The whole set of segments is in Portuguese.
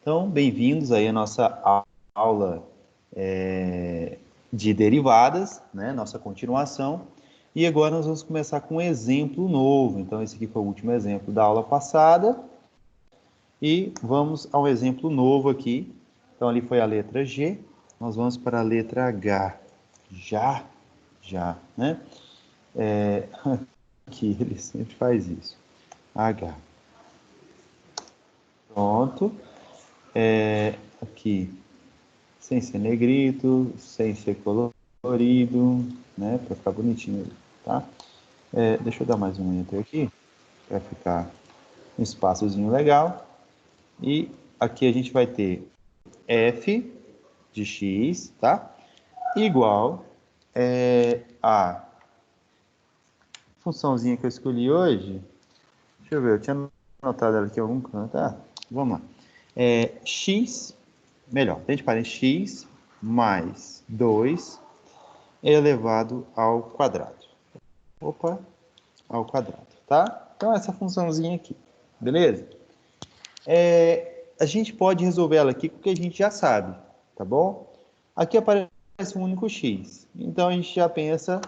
Então, bem-vindos aí à nossa aula de derivadas, né? Nossa continuação. E agora nós vamos começar com um exemplo novo. Então, esse aqui foi o último exemplo da aula passada. E vamos ao exemplo novo aqui. Então, ali foi a letra G. Nós vamos para a letra H. Já, né? Aqui ele sempre faz isso. H. Pronto. Aqui, sem ser negrito, sem ser colorido, né? Para ficar bonitinho, tá? Deixa eu dar mais um enter aqui, para ficar um espaçozinho legal. E aqui a gente vai ter f de x, tá? Igual a funçãozinha que eu escolhi hoje. Deixa eu ver, eu tinha anotado ela aqui em algum canto. Vamos lá. X, melhor, tem de parênteses x mais 2 elevado ao quadrado. Ao quadrado, tá? Então, essa funçãozinha aqui, beleza? A gente pode resolver ela aqui com o que a gente já sabe, tá bom? Aqui aparece um único x. Então, a gente já pensa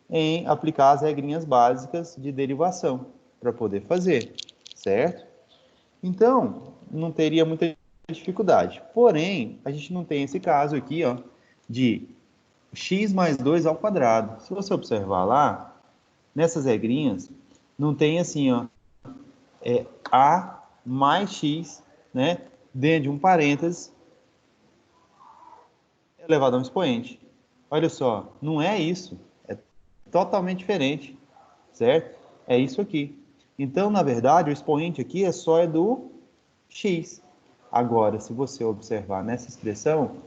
em aplicar as regrinhas básicas de derivação para poder fazer, certo? Então, não teria muita dificuldade. Porém, a gente não tem esse caso aqui, ó, de x mais 2 ao quadrado. Se você observar lá, nessas regrinhas, não tem assim, ó, a mais x, né, dentro de um parênteses, elevado a um expoente. Olha só, não é isso. É totalmente diferente, certo? É isso aqui. Então, na verdade, o expoente aqui é do x. Agora, se você observar nessa expressão,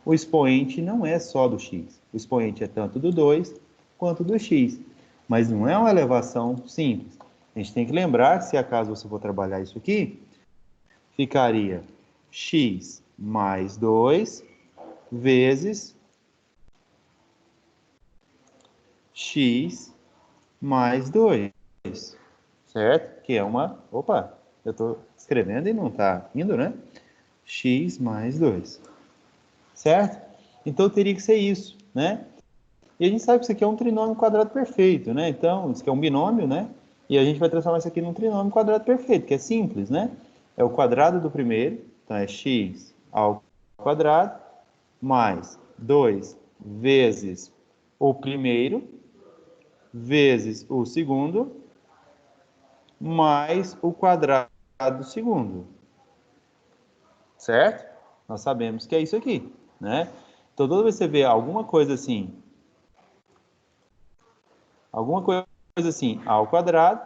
o expoente não é só do x. O expoente é tanto do 2 quanto do x. Mas não é uma elevação simples. A gente tem que lembrar, se acaso você for trabalhar isso aqui, ficaria x mais 2 vezes x mais 2, certo? Que é uma... Opa, eu estou escrevendo e não está indo, né? X mais 2, certo? Então teria que ser isso, né? E a gente sabe que isso aqui é um trinômio quadrado perfeito, né? Então, isso aqui é um binômio, né? E a gente vai transformar isso aqui num trinômio quadrado perfeito, que é simples, né? É o quadrado do primeiro, então é x ao quadrado, mais 2 vezes o primeiro, vezes o segundo, mais o quadrado do segundo, certo? Nós sabemos que é isso aqui, né? Então, toda vez que você vê alguma coisa assim ao quadrado,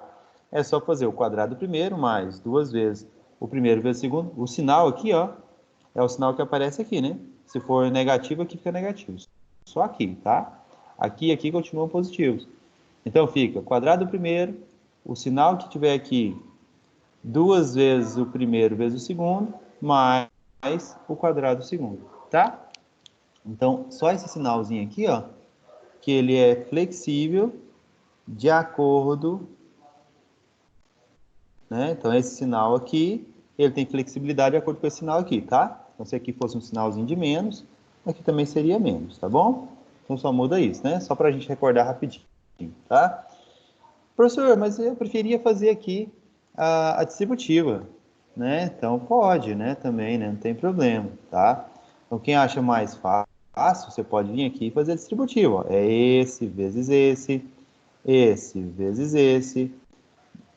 é só fazer o quadrado do primeiro mais 2 vezes o primeiro vezes o segundo. O sinal aqui, ó, é o sinal que aparece aqui, né? Se for negativo, aqui fica negativo. Só aqui, tá? Aqui e aqui continuam positivos. Então fica quadrado do primeiro, o sinal que tiver aqui, 2 vezes o primeiro vezes o segundo, mais o quadrado do segundo, tá? Então, só esse sinalzinho aqui, ó, que ele é flexível de acordo, né? Então, esse sinal aqui, ele tem flexibilidade de acordo com esse sinal aqui, tá? Então, se aqui fosse um sinalzinho de menos, aqui também seria menos, tá bom? Então, só muda isso, né? Só para a gente recordar rapidinho, tá? Professor, mas eu preferia fazer aqui a distributiva, né? Então, pode, né? Também, né? Não tem problema, tá? Então, quem acha mais fácil, você pode vir aqui e fazer a distributiva, ó. É esse vezes esse vezes esse,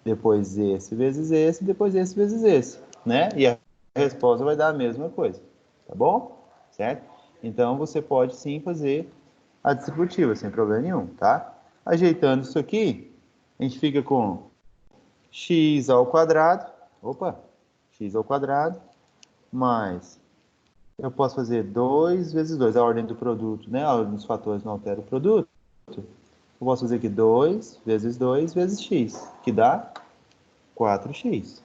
depois esse vezes esse, depois esse vezes esse, né? E a resposta vai dar a mesma coisa, tá bom? Certo? Então, você pode sim fazer a distributiva, sem problema nenhum, tá? Ajeitando isso aqui, a gente fica com x ao quadrado, x ao quadrado, mais, eu posso fazer 2 vezes 2, a ordem do produto, né? A ordem dos fatores não altera o produto. Eu posso fazer aqui 2 vezes x, que dá 4x.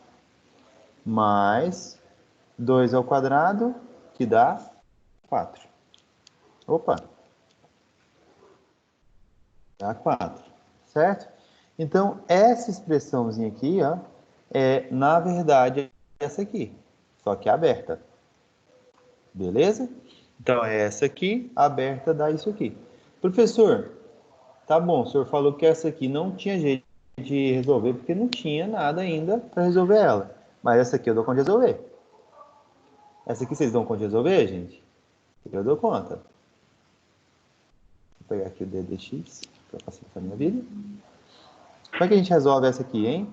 Mais 2 ao quadrado, que dá 4. Opa, dá 4, certo? Então, essa expressãozinha aqui, ó, na verdade, essa aqui. só que aberta. Beleza? Então, é essa aqui, aberta dá isso aqui. Professor, tá bom, o senhor falou que essa aqui não tinha jeito de resolver, porque não tinha nada ainda para resolver ela. Mas essa aqui eu dou conta de resolver. Essa aqui vocês dão conta de resolver, gente? Eu dou conta. Vou pegar aqui o DDX, para facilitar a minha vida. Como é que a gente resolve essa aqui, hein?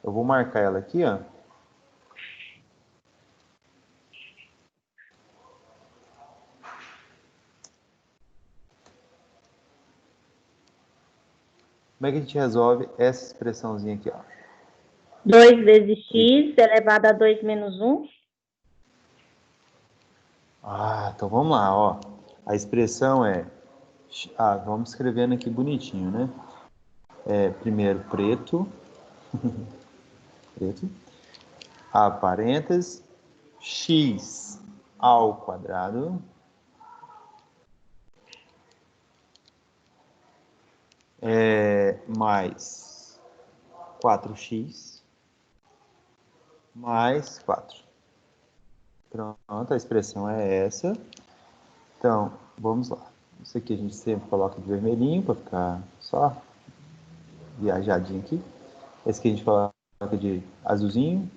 Eu vou marcar ela aqui, ó. Como é que a gente resolve essa expressãozinha aqui, ó? 2 vezes x elevado a 2 menos 1. Ah, então vamos lá, ó. A expressão é... Ah, vamos escrevendo aqui bonitinho, né? Primeiro preto. Preto. A parênteses. X ao quadrado. Mais 4x. Mais 4. Pronto, a expressão é essa. Então, vamos lá. Isso aqui a gente sempre coloca de vermelhinho para ficar só viajadinho aqui. Esse aqui a gente coloca de azulzinho.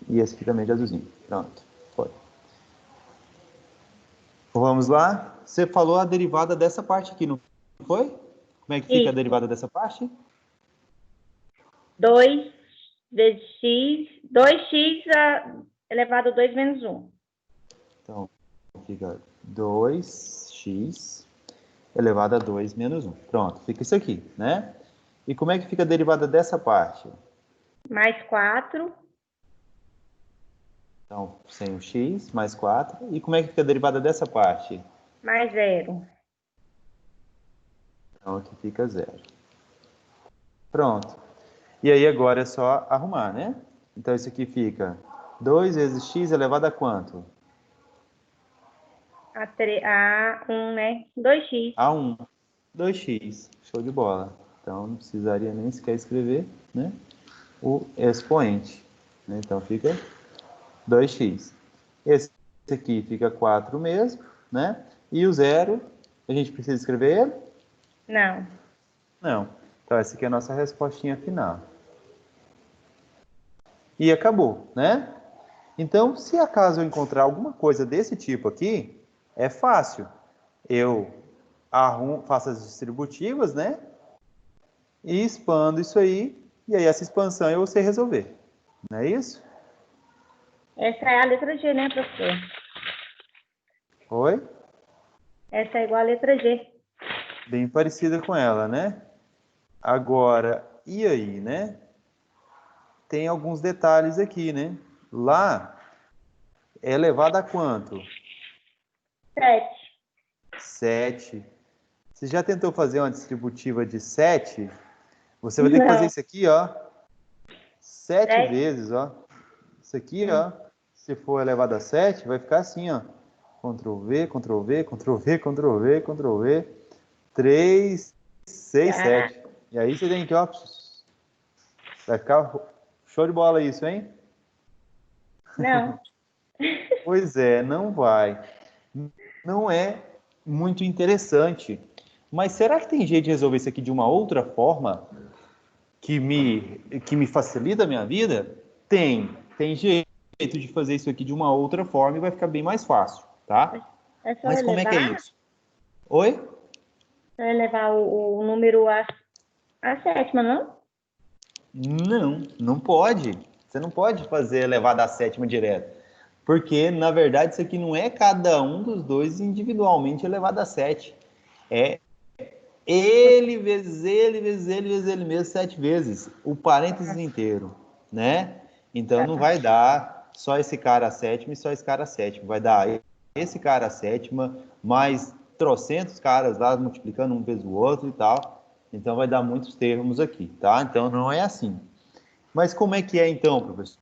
E esse aqui também de azulzinho. Pronto, foi. Vamos lá. Você falou a derivada dessa parte aqui, não foi? Como é que fica a derivada dessa parte? 2 vezes x, 2x elevado a 2 menos 1. Então, fica 2x elevado a 2 menos 1. Pronto, fica isso aqui, né? E como é que fica a derivada dessa parte? Mais 4. Então, sem o x, mais 4. E como é que fica a derivada dessa parte? Mais 0. Então, aqui fica 0. Pronto. E aí, agora é só arrumar, né? Então, isso aqui fica 2 vezes x elevado a quanto? A 1, né? 2x. A 1. 2x. Show de bola. Então, não precisaria nem sequer escrever, né? O expoente. Né? Então, fica 2x. Esse aqui fica 4 mesmo, né? E o 0, a gente precisa escrever ele? Não. Não. Então, essa aqui é a nossa respostinha final. E acabou, né? Então, se acaso eu encontrar alguma coisa desse tipo aqui, é fácil. Eu faço as distributivas, né? E expando isso aí, e aí essa expansão eu sei resolver. Não é isso? Essa é a letra G, né, professor? Oi? Essa é igual a letra G. Bem parecida com ela, né? Agora, e aí, né? Tem alguns detalhes aqui, né? Lá é elevado a quanto? 7. 7. Você já tentou fazer uma distributiva de 7? Você vai ter que fazer Não. isso aqui, ó. 7 7. vezes, ó. Isso aqui, ó. Se for elevado a 7, vai ficar assim, ó. Ctrl V, Ctrl V, Ctrl V, Ctrl V, Ctrl V. 3, 6, 7. E aí você tem que, ó. Vai ficar show de bola isso, hein? Não. Pois é, não vai. Não é muito interessante. Mas será que tem jeito de resolver isso aqui de uma outra forma que me facilita a minha vida? Tem jeito de fazer isso aqui de uma outra forma e vai ficar bem mais fácil, tá? É só Mas como é que é elevar? isso? Oi? É elevar o número a sétima, não? Não, não pode. Você não pode fazer elevado à sétima direto. Porque, na verdade, isso aqui não é cada um dos dois individualmente elevado a 7. É ele vezes ele, vezes ele, vezes ele mesmo 7 vezes. O parênteses inteiro, né? Então não vai dar só esse cara a sétima e só esse cara a sétima. Vai dar esse cara a sétima, mais trocentos caras lá multiplicando um vezes o outro e tal. Então vai dar muitos termos aqui, tá? Então não é assim. Mas como é que é então, professor?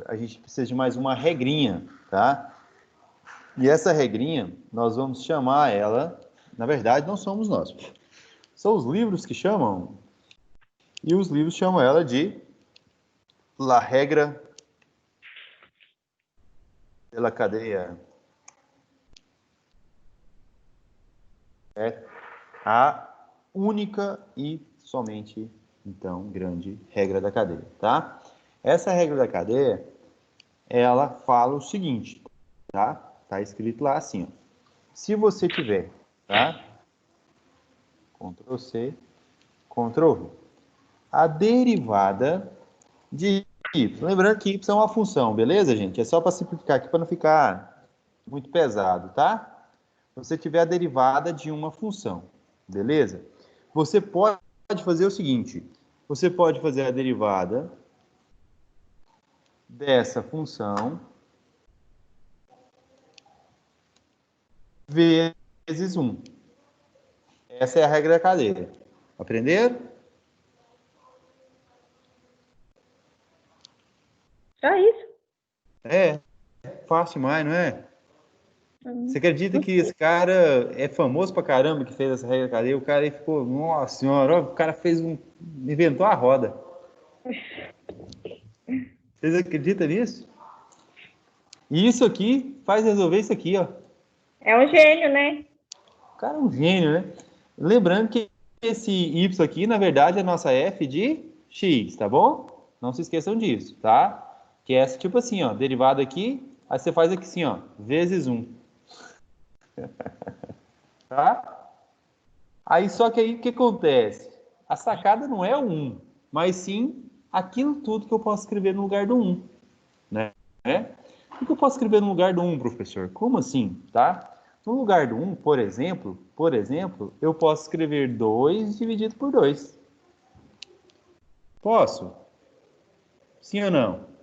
A gente precisa de mais uma regrinha, tá? E essa regrinha, nós vamos chamar ela, na verdade, não somos nós. São os livros que chamam, e os livros chamam ela de La Regra pela cadeia. É a única e somente, então, grande regra da cadeia, tá? Essa regra da cadeia, ela fala o seguinte, tá? Tá escrito lá assim, ó. Se você tiver, tá? Ctrl C, Ctrl V. A derivada de y. Lembrando que y é uma função, beleza, gente? É só para simplificar aqui, para não ficar muito pesado, tá? Você tiver a derivada de uma função, beleza? Você pode fazer o seguinte, você pode fazer a derivada dessa função vezes 1. Essa é a regra da cadeia. Aprenderam? Só isso? É, fácil demais, não é? Você acredita Não que sei. esse cara é famoso pra caramba que fez essa regra da cadeia? O cara aí ficou, nossa senhora, ó, o cara inventou a roda. Vocês acreditam nisso? E isso aqui faz resolver isso aqui, ó. É um gênio, né? O cara é um gênio, né? Lembrando que esse y aqui, na verdade, é a nossa f de x, tá bom? Não se esqueçam disso, tá? Que é essa, tipo assim, ó, derivada aqui, aí você faz aqui assim, ó, vezes 1. Tá? Aí, só que aí, o que acontece? A sacada não é o 1, mas sim aquilo tudo que eu posso escrever no lugar do 1, né? O que eu posso escrever no lugar do 1, professor? Como assim, tá? No lugar do 1, por exemplo, eu posso escrever 2 dividido por 2. Posso? Sim ou não?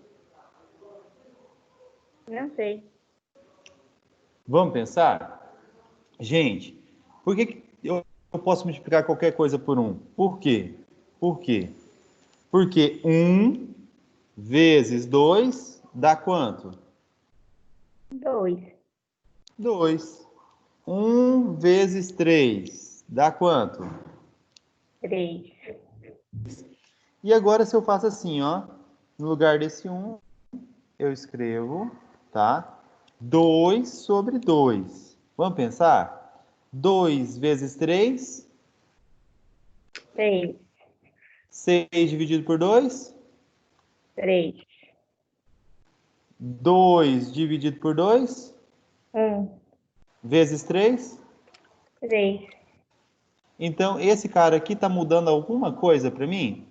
Não sei. Vamos pensar? Gente, por que eu posso multiplicar qualquer coisa por 1? Por quê? Por quê? Porque 1 vezes 2 dá quanto? 2. 2. 1 vezes 3 dá quanto? 3. E agora se eu faço assim, ó, no lugar desse 1, eu escrevo, tá? 2 sobre 2. Vamos pensar? 2 vezes 3, 3. 6 dividido por 2, 3. 2 dividido por 2, 1. vezes 3. 3. Então, esse cara aqui está mudando alguma coisa para mim?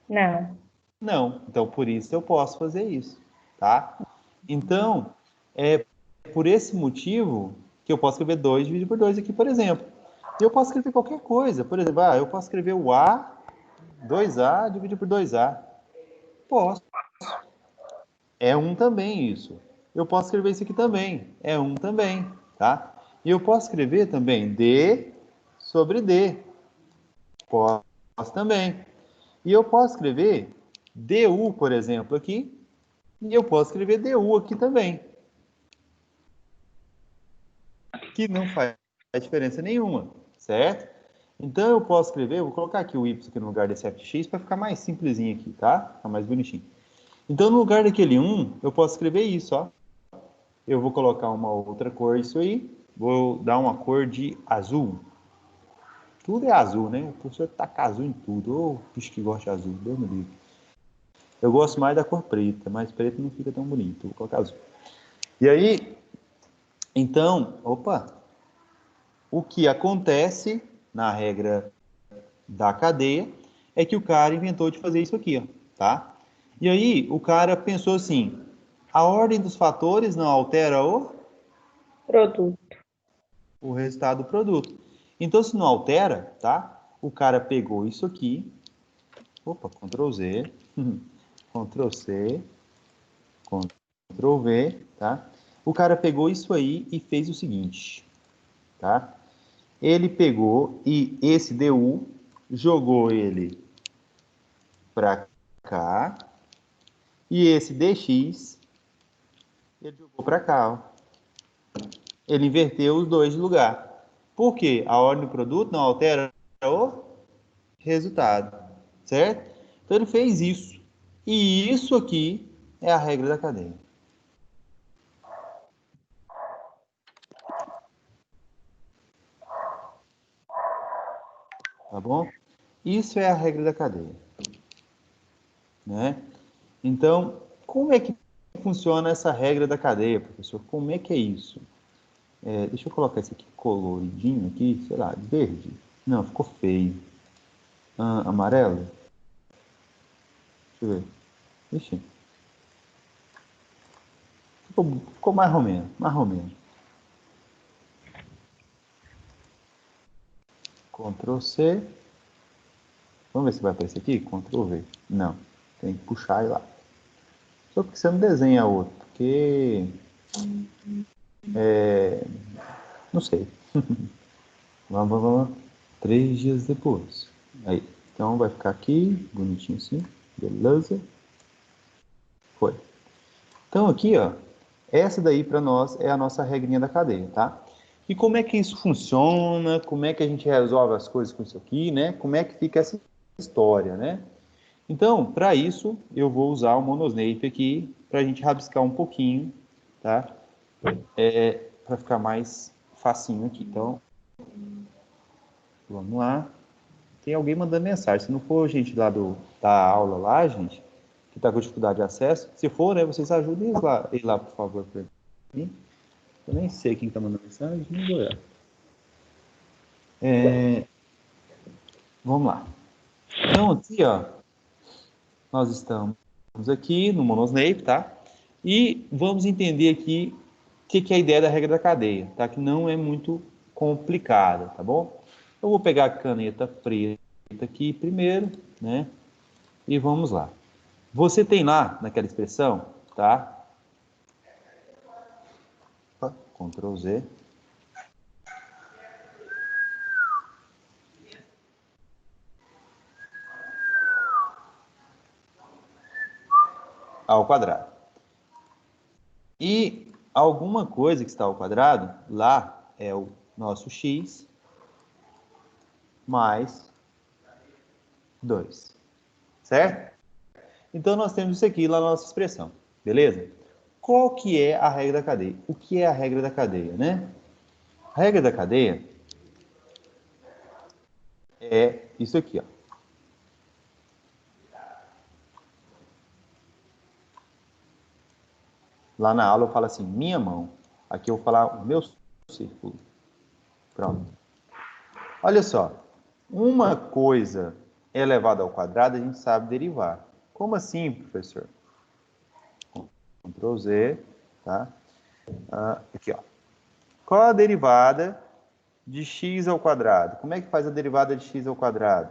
Não. Não. Então, por isso eu posso fazer isso, tá? Então, é por esse motivo que eu posso escrever 2 dividido por 2 aqui, por exemplo. E eu posso escrever qualquer coisa. Por exemplo, eu posso escrever o A, 2A dividido por 2A. Posso. É 1 também isso. Eu posso escrever isso aqui também. É 1 também, tá? E eu posso escrever também D sobre D. Posso também. E eu posso escrever DU, por exemplo, aqui. E eu posso escrever DU aqui também. Que não faz diferença nenhuma, certo? Então eu posso escrever, eu vou colocar aqui o y aqui no lugar desse fx para ficar mais simplesinho aqui, tá? Ficar mais bonitinho. Então no lugar daquele 1, eu posso escrever isso, ó. Eu vou colocar uma outra cor isso aí. Vou dar uma cor de azul. Tudo é azul, né? O professor taca azul em tudo. Ô, bicho que gosta de azul, Deus me livre. Eu gosto mais da cor preta, mas preto não fica tão bonito. Vou colocar azul. E aí, então, o que acontece na regra da cadeia é que o cara inventou de fazer isso aqui, ó, tá? E aí, o cara pensou assim, a ordem dos fatores não altera Produto. o resultado do produto. Então, se não altera, tá? O cara pegou isso aqui, Ctrl Z, Ctrl C, Ctrl V, tá? O cara pegou isso aí e fez o seguinte, tá? Ele pegou e esse DU jogou ele para cá e esse DX ele jogou para cá, ó. Ele inverteu os dois de lugar. Por quê? A ordem do produto não altera o resultado, certo? Então ele fez isso. E isso aqui é a regra da cadeia. tá bom? Isso é a regra da cadeia, né? Então, como é que funciona essa regra da cadeia, professor? Como é que é isso? Deixa eu colocar esse aqui coloridinho aqui, sei lá, verde. Não, ficou feio. Amarelo? Deixa eu ver. Ixi. Ficou mais ou menos, mais ou menos. Ctrl C. Vamos ver se vai aparecer aqui? Ctrl V. Não, tem que puxar e lá. Só porque você não desenha outro, porque... não sei. Vamos. 3 dias depois. Aí, então vai ficar aqui, bonitinho assim. Beleza? Foi. Então aqui, ó, essa daí para nós é a nossa regrinha da cadeia, tá? E como é que isso funciona? Como é que a gente resolve as coisas com isso aqui, né? Como é que fica essa história, né? Então, para isso, eu vou usar o Monosnape aqui para a gente rabiscar um pouquinho, tá? Para ficar mais facinho aqui. Então, vamos lá. Tem alguém mandando mensagem. Se não for gente lá da aula lá, gente, que está com dificuldade de acesso, se for, né, vocês ajudem eles lá, por favor, para mim. Eu nem sei quem está mandando mensagem, não vou olhar. Vamos lá. Então, aqui, ó, nós estamos aqui no Monosnape, tá? E vamos entender aqui o que é a ideia da regra da cadeia, tá? Que não é muito complicada, tá bom? Eu vou pegar a caneta preta aqui primeiro, né? E vamos lá. Você tem lá, naquela expressão, tá? Ctrl Z. Ao quadrado. E alguma coisa que está ao quadrado, lá é o nosso x mais 2, certo? Então, nós temos isso aqui lá na nossa expressão, beleza? Qual que é a regra da cadeia? O que é a regra da cadeia, né? A regra da cadeia é isso aqui, ó. Lá na aula eu falo assim, minha mão. Aqui eu vou falar o meu círculo. Pronto. Olha só, uma coisa elevada ao quadrado a gente sabe derivar. Como assim, professor? Ctrl Z, tá? Aqui, ó. Qual a derivada de x ao quadrado? Como é que faz a derivada de x ao quadrado?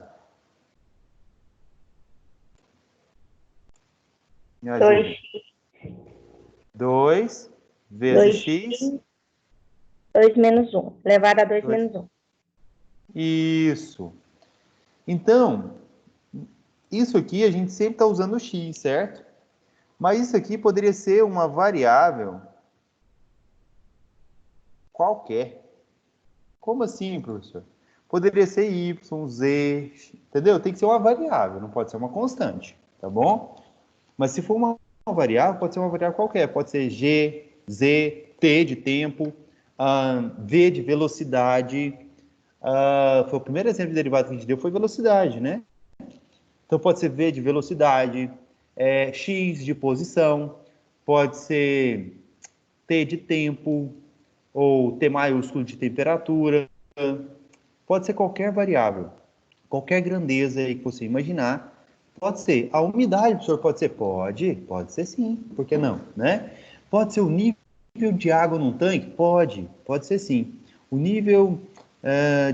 Me ajuda. 2 vezes 2x, x. 2 menos 1. Elevado a 2 2. menos 1. Isso. Então, isso aqui a gente sempre está usando x, certo? Mas isso aqui poderia ser uma variável qualquer. Como assim, professor? Poderia ser y, z, entendeu? Tem que ser uma variável, não pode ser uma constante, tá bom? Mas se for uma variável, pode ser uma variável qualquer. Pode ser g, z, t de tempo, v de velocidade. Foi o primeiro exemplo de derivada que a gente deu, foi velocidade, né? Então pode ser v de velocidade, x de posição, pode ser t de tempo, ou t maiúsculo de temperatura. Pode ser qualquer variável, qualquer grandeza aí que você imaginar. Pode ser. A umidade, professor, pode ser? Pode ser sim. Por que não, né? Pode ser o nível de água num tanque? Pode ser sim. O nível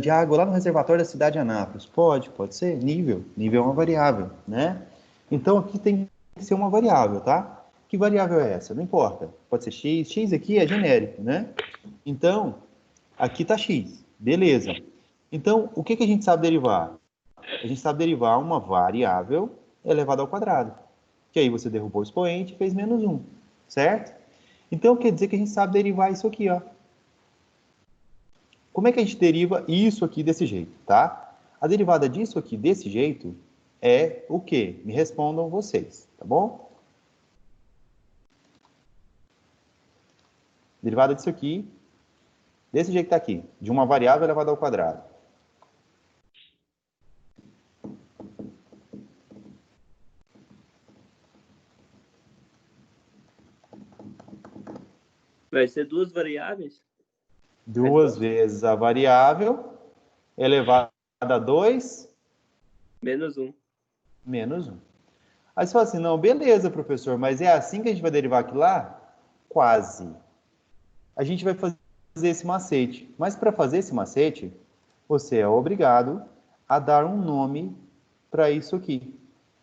de água lá no reservatório da cidade de Anápolis? Pode ser. Nível é uma variável, né? Então aqui tem que ser uma variável, tá? Que variável é essa? Não importa. Pode ser x. X aqui é genérico, né? Então, aqui está x. Beleza. Então, o que a gente sabe derivar? A gente sabe derivar uma variável elevada ao quadrado. Que aí você derrubou o expoente e fez menos 1, certo? Então, quer dizer que a gente sabe derivar isso aqui, ó. Como é que a gente deriva isso aqui desse jeito, tá? A derivada disso aqui desse jeito é o quê? Me respondam vocês, tá bom? Derivada disso aqui, desse jeito que tá aqui, de uma variável elevada ao quadrado. Vai ser duas variáveis? Duas vezes a variável elevada a 2 Menos 1. menos 1. Aí você fala assim, não, beleza, professor, mas é assim que a gente vai derivar aquilo lá? Quase. A gente vai fazer esse macete. Mas para fazer esse macete, você é obrigado a dar um nome para isso aqui.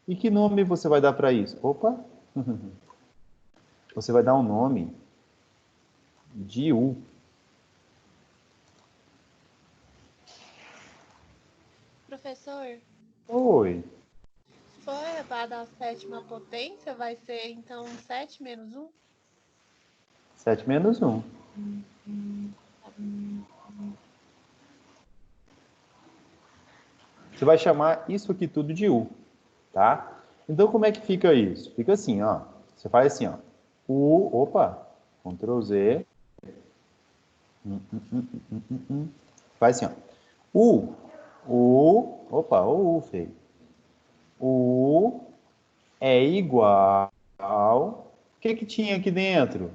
E que nome você vai dar para isso? Opa! Você vai dar um nome de U. Professor, Oi. se for elevado à sétima potência, vai ser então 7 menos 1? 7 menos 1. Você vai chamar isso aqui tudo de U, tá? Então, como é que fica isso? Fica assim, ó. Você faz assim, ó. Opa, Ctrl Z. Faz assim, ó. Opa, o U feio. U é igual. O que que tinha aqui dentro?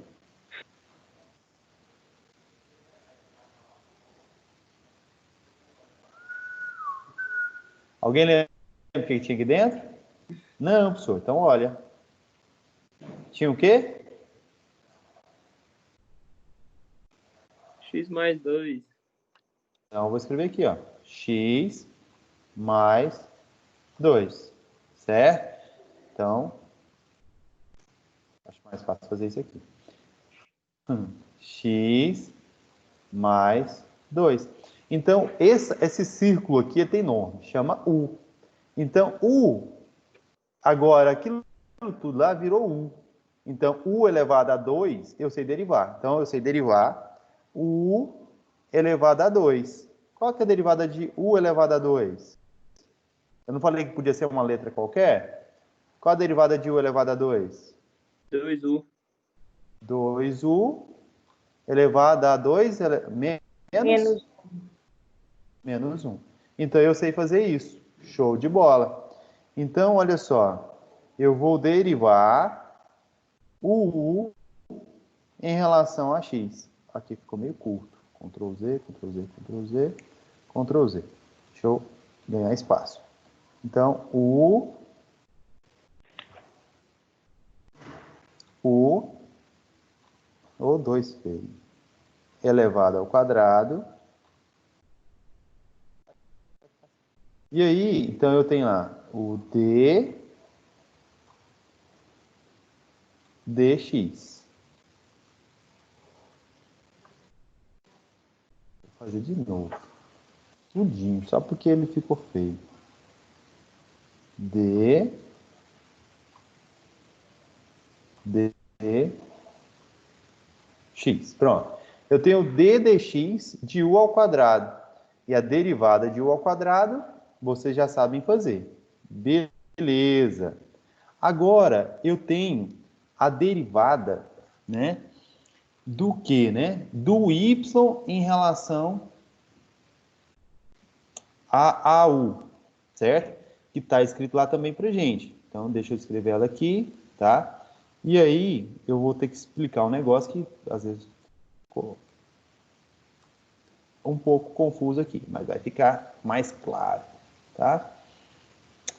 Alguém lembra o que tinha aqui dentro? Não, professor. Então, olha. Tinha o quê? X mais 2. Então, eu vou escrever aqui, ó. X mais 2. Certo? Então, acho mais fácil fazer isso aqui. X mais 2. Então, esse círculo aqui tem nome, chama U. Então, U, agora, aquilo tudo lá virou U. Então, U elevado a 2, eu sei derivar. Então, eu sei derivar U elevado a 2. Qual que é a derivada de U elevado a 2? Eu não falei que podia ser uma letra qualquer? Qual a derivada de U elevado a 2? 2U. 2U elevado a 2 Menos. menos 1. Então, eu sei fazer isso. Show de bola. Então, olha só. Eu vou derivar o U em relação a X. Aqui ficou meio curto. Ctrl Z, Ctrl Z, Ctrl Z, Ctrl Z. Deixa eu ganhar espaço. Então, U ou 2 feio, elevado ao quadrado. E aí, então eu tenho lá o dx. Vou fazer de novo. Tudinho, só porque ele ficou feio. X. Pronto. Eu tenho d dx de u ao quadrado. E a derivada de u ao quadrado, vocês já sabem fazer. Beleza. Agora, eu tenho a derivada, né? Do que, né? Do y em relação a u, certo? Que está escrito lá também pra gente. Então, deixa eu escrever ela aqui, tá? E aí, eu vou ter que explicar um negócio que, às vezes, ficou um pouco confuso aqui, mas vai ficar mais claro, tá?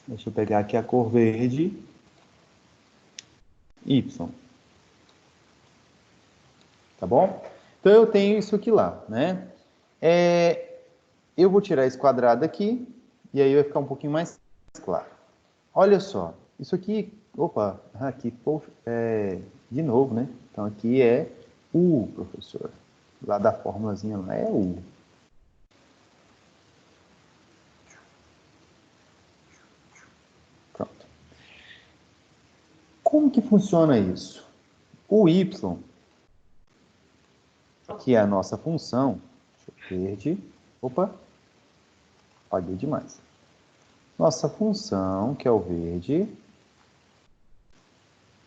Deixa eu pegar aqui a cor verde. Y. Tá bom? Então, eu tenho isso aqui lá, né? Eu vou tirar esse quadrado aqui, e aí vai ficar um pouquinho mais claro. Olha só, isso aqui, opa, aqui, poxa, de novo, né? Então, aqui é U, professor. Lá da formulazinha lá é U. Pronto. Como que funciona isso? O y, que é a nossa função, deixa eu verde, opa, apaguei demais. Nossa função, que é o verde,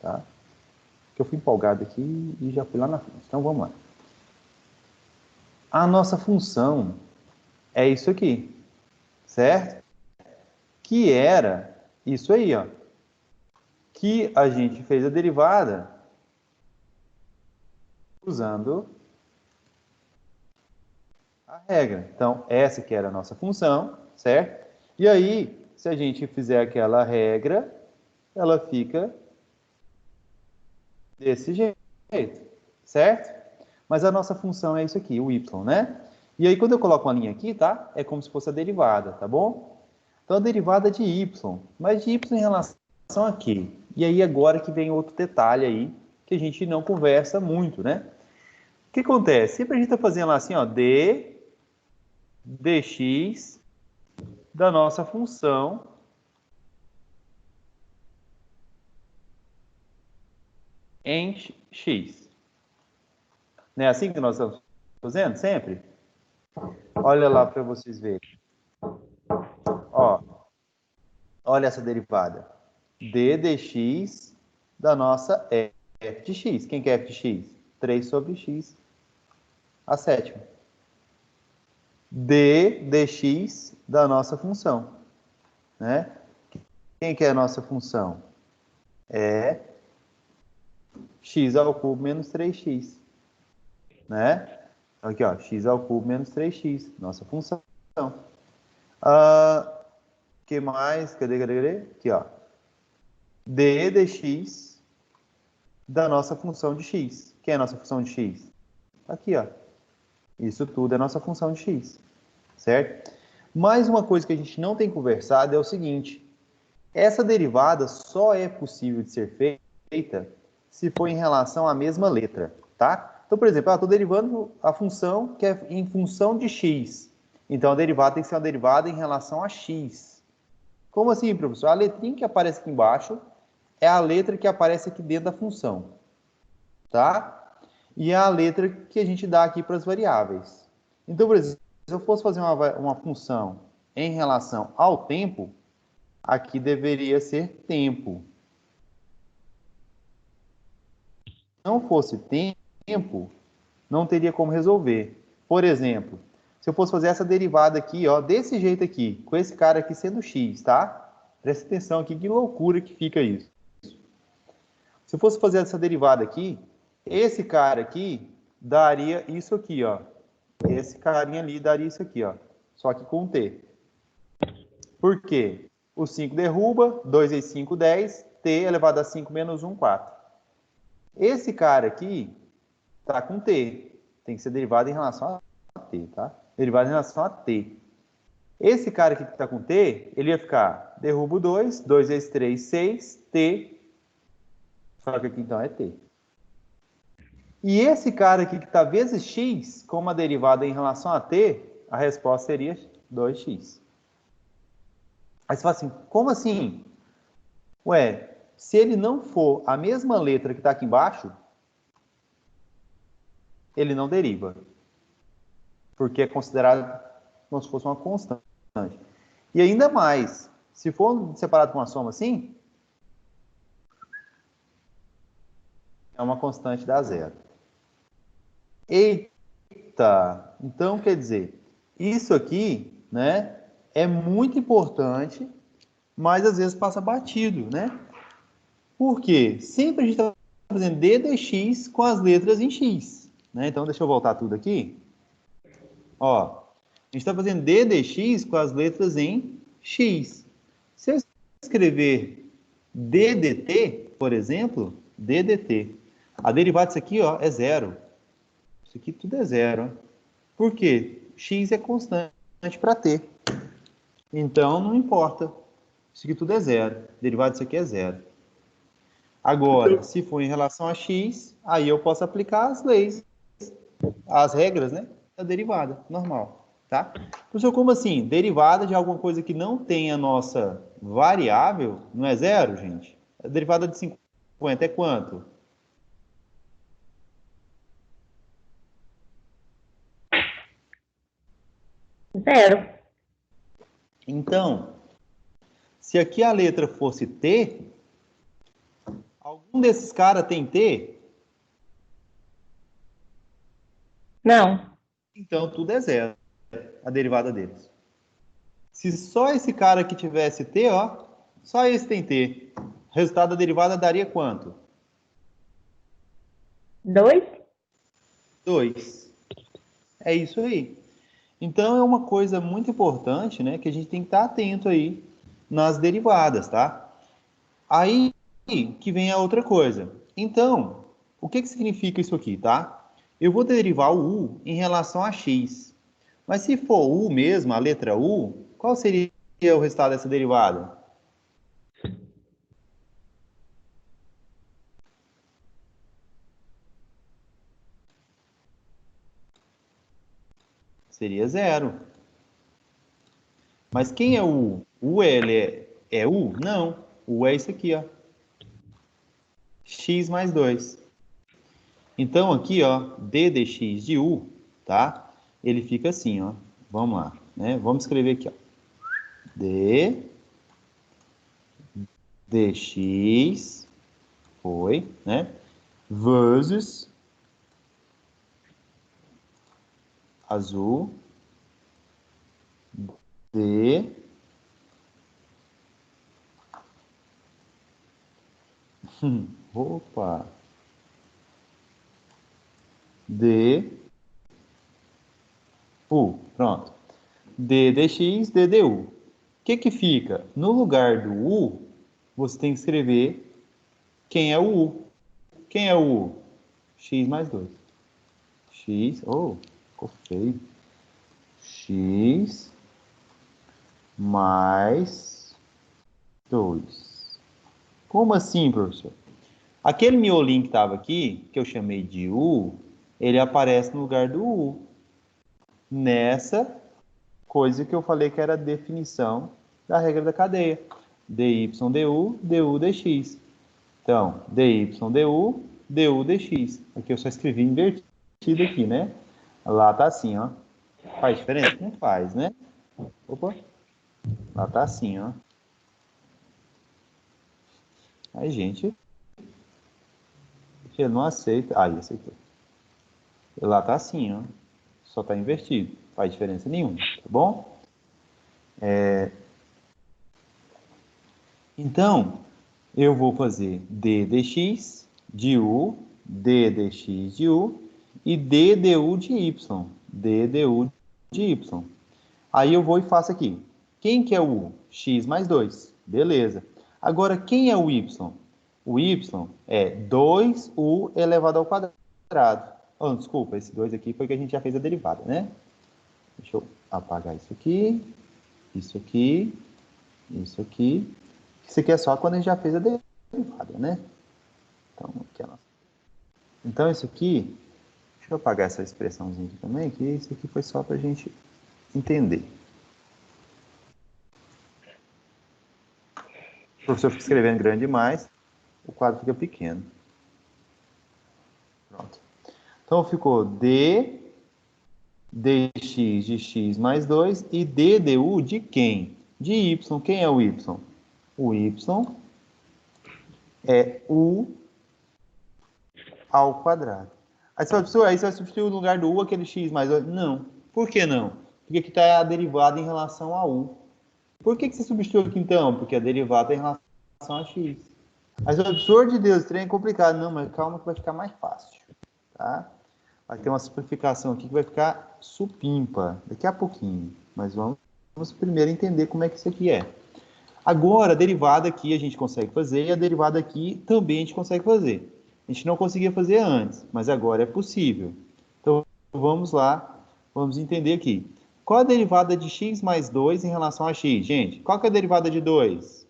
tá? Que eu fui empolgado aqui e já fui lá na frente. Então, vamos lá. A nossa função é isso aqui, certo? Que era isso aí, ó. Que a gente fez a derivada usando a regra. Então, essa que era a nossa função, certo? E aí, se a gente fizer aquela regra, ela fica desse jeito, certo? Mas a nossa função é isso aqui, o y, né? E aí, quando eu coloco uma linha aqui, tá? É como se fosse a derivada, tá bom? Então, a derivada de y, mas de y em relação a quê? E aí, agora que vem outro detalhe aí, que a gente não conversa muito, né? O que acontece? Sempre a gente está fazendo lá assim, ó, dx da nossa função em x. Não é assim que nós estamos fazendo sempre? Olha lá para vocês verem. Ó, olha essa derivada. D dx da nossa f de x. Quem que é f de x? 3 sobre x, a sétima. D dx da nossa função, né? Quem que é a nossa função? É x ao cubo menos 3x, né? Aqui, ó, x ao cubo menos 3x, nossa função. Que mais? Cadê? Aqui, ó. D dx da nossa função de x. Quem é a nossa função de x? Aqui, ó. Isso tudo é nossa função de x, certo? Mais uma coisa que a gente não tem conversado é o seguinte. Essa derivada só é possível de ser feita se for em relação à mesma letra, tá? Então, por exemplo, eu estou derivando a função que é em função de x. Então, a derivada tem que ser uma derivada em relação a x. Como assim, professor? A letrinha que aparece aqui embaixo é a letra que aparece aqui dentro da função, tá? E é a letra que a gente dá aqui para as variáveis. Então, por exemplo, se eu fosse fazer uma função em relação ao tempo, aqui deveria ser tempo. Se não fosse tempo, não teria como resolver. Por exemplo, se eu fosse fazer essa derivada aqui, ó, desse jeito aqui, com esse cara aqui sendo x, tá? Presta atenção aqui, que loucura que fica isso. Se eu fosse fazer essa derivada aqui, esse cara aqui daria isso aqui, ó. Esse carinha ali daria isso aqui, ó. Só que com t. Por quê? O 5 derruba, 2 vezes 5, 10, t elevado a 5 menos 1, 4. Esse cara aqui está com t. Tem que ser derivado em relação a t, tá? Derivado em relação a t. Esse cara aqui que está com t, ele ia ficar, derrubo 2, 2 vezes 3, 6, t. Só que aqui então é t. E esse cara aqui que está vezes x, com uma derivada em relação a t, a resposta seria 2x. Aí você fala assim, como assim? Ué, se ele não for a mesma letra que está aqui embaixo, ele não deriva. Porque é considerado como se fosse uma constante. E ainda mais, se for separado por uma soma assim, é uma constante da zero. Eita! Então, quer dizer, isso aqui, né, é muito importante, mas às vezes passa batido, né? Por quê? Sempre a gente está fazendo d dx com as letras em x, né? Então, deixa eu voltar tudo aqui. Ó, a gente está fazendo d dx com as letras em x. Se eu escrever d dt, por exemplo, d dt, a derivada disso aqui, ó, é zero. Isso aqui tudo é zero. Ó. Por quê? X é constante para t. Então, não importa. Isso aqui tudo é zero. Derivada disso aqui é zero. Agora, se for em relação a x, aí eu posso aplicar as leis, as regras, né, da derivada, normal, tá? Professor, como assim? Derivada de alguma coisa que não tem a nossa variável, não é zero, gente? A derivada de 50 é quanto? Zero. Então, se aqui a letra fosse t, algum desses caras tem t? Não. Então, tudo é zero, a derivada deles. Se só esse cara aqui tivesse t, ó, só esse tem t. O resultado da derivada daria quanto? 2? 2. É isso aí. Então, é uma coisa muito importante, né, que a gente tem que estar atento aí nas derivadas, tá? Aí que vem a outra coisa. Então, o que significa isso aqui, tá? Eu vou derivar o U em relação a x. Mas se for U mesmo, a letra U, qual seria o resultado dessa derivada? Seria 0. Mas quem é o U? O U é U? Não. O U é isso aqui, ó. X mais 2. Então, aqui, ó, d dx de U, tá? Ele fica assim, ó. Vamos lá, né? Vamos escrever aqui, ó. D dx foi, né? Versus azul d opa d U, pronto. D dx, d du. O que fica? No lugar do U, você tem que escrever quem é o U. Quem é o U? X mais 2. X, oh, ficou feio. X mais 2. Como assim, professor? Aquele miolinho que estava aqui, que eu chamei de U, ele aparece no lugar do U. Nessa coisa que eu falei que era a definição da regra da cadeia. dy du, du dx. Então, dy du, du dx. Aqui eu só escrevi invertido aqui, né? Lá tá assim, ó. Faz diferença? Não faz, né? Opa. Lá tá assim, ó. Aí, gente, ele não aceita. Aí, aceitou. Lá tá assim, ó. Só tá invertido. Faz diferença nenhuma, tá bom? Então, eu vou fazer d dx de u, d dx de u e d du de y. D du de y. Aí eu vou e faço aqui. Quem que é o u? X mais 2. Beleza. Agora, quem é o y? O y é 2u elevado ao quadrado. Oh, desculpa, esse 2 aqui foi que a gente já fez a derivada, né? Deixa eu apagar isso aqui, isso aqui, isso aqui. Isso aqui é só quando a gente já fez a derivada, né? Então, aqui é a nossa. Então, isso aqui, deixa eu apagar essa expressãozinha aqui também, que isso aqui foi só para a gente entender. O professor fica escrevendo grande demais, o quadro fica pequeno. Pronto. Então, ficou d dx de x mais 2 e d du de quem? De y. Quem é o y? O y é u ao quadrado. Aí você vai substituir no lugar do u aquele x mais 2? Não. Por que não? Porque aqui está a derivada em relação a u. Por que você substituiu aqui então? Porque a derivada é em relação a x. Mas, absurdo de Deus, o trem é complicado. Não, mas calma que vai ficar mais fácil. Tá? Vai ter uma simplificação aqui que vai ficar supimpa daqui a pouquinho. Mas vamos primeiro entender como é que isso aqui é. Agora, a derivada aqui a gente consegue fazer e a derivada aqui também a gente consegue fazer. A gente não conseguia fazer antes, mas agora é possível. Então, vamos lá, vamos entender aqui. Qual a derivada de x mais 2 em relação a x? Gente, qual que é a derivada de 2?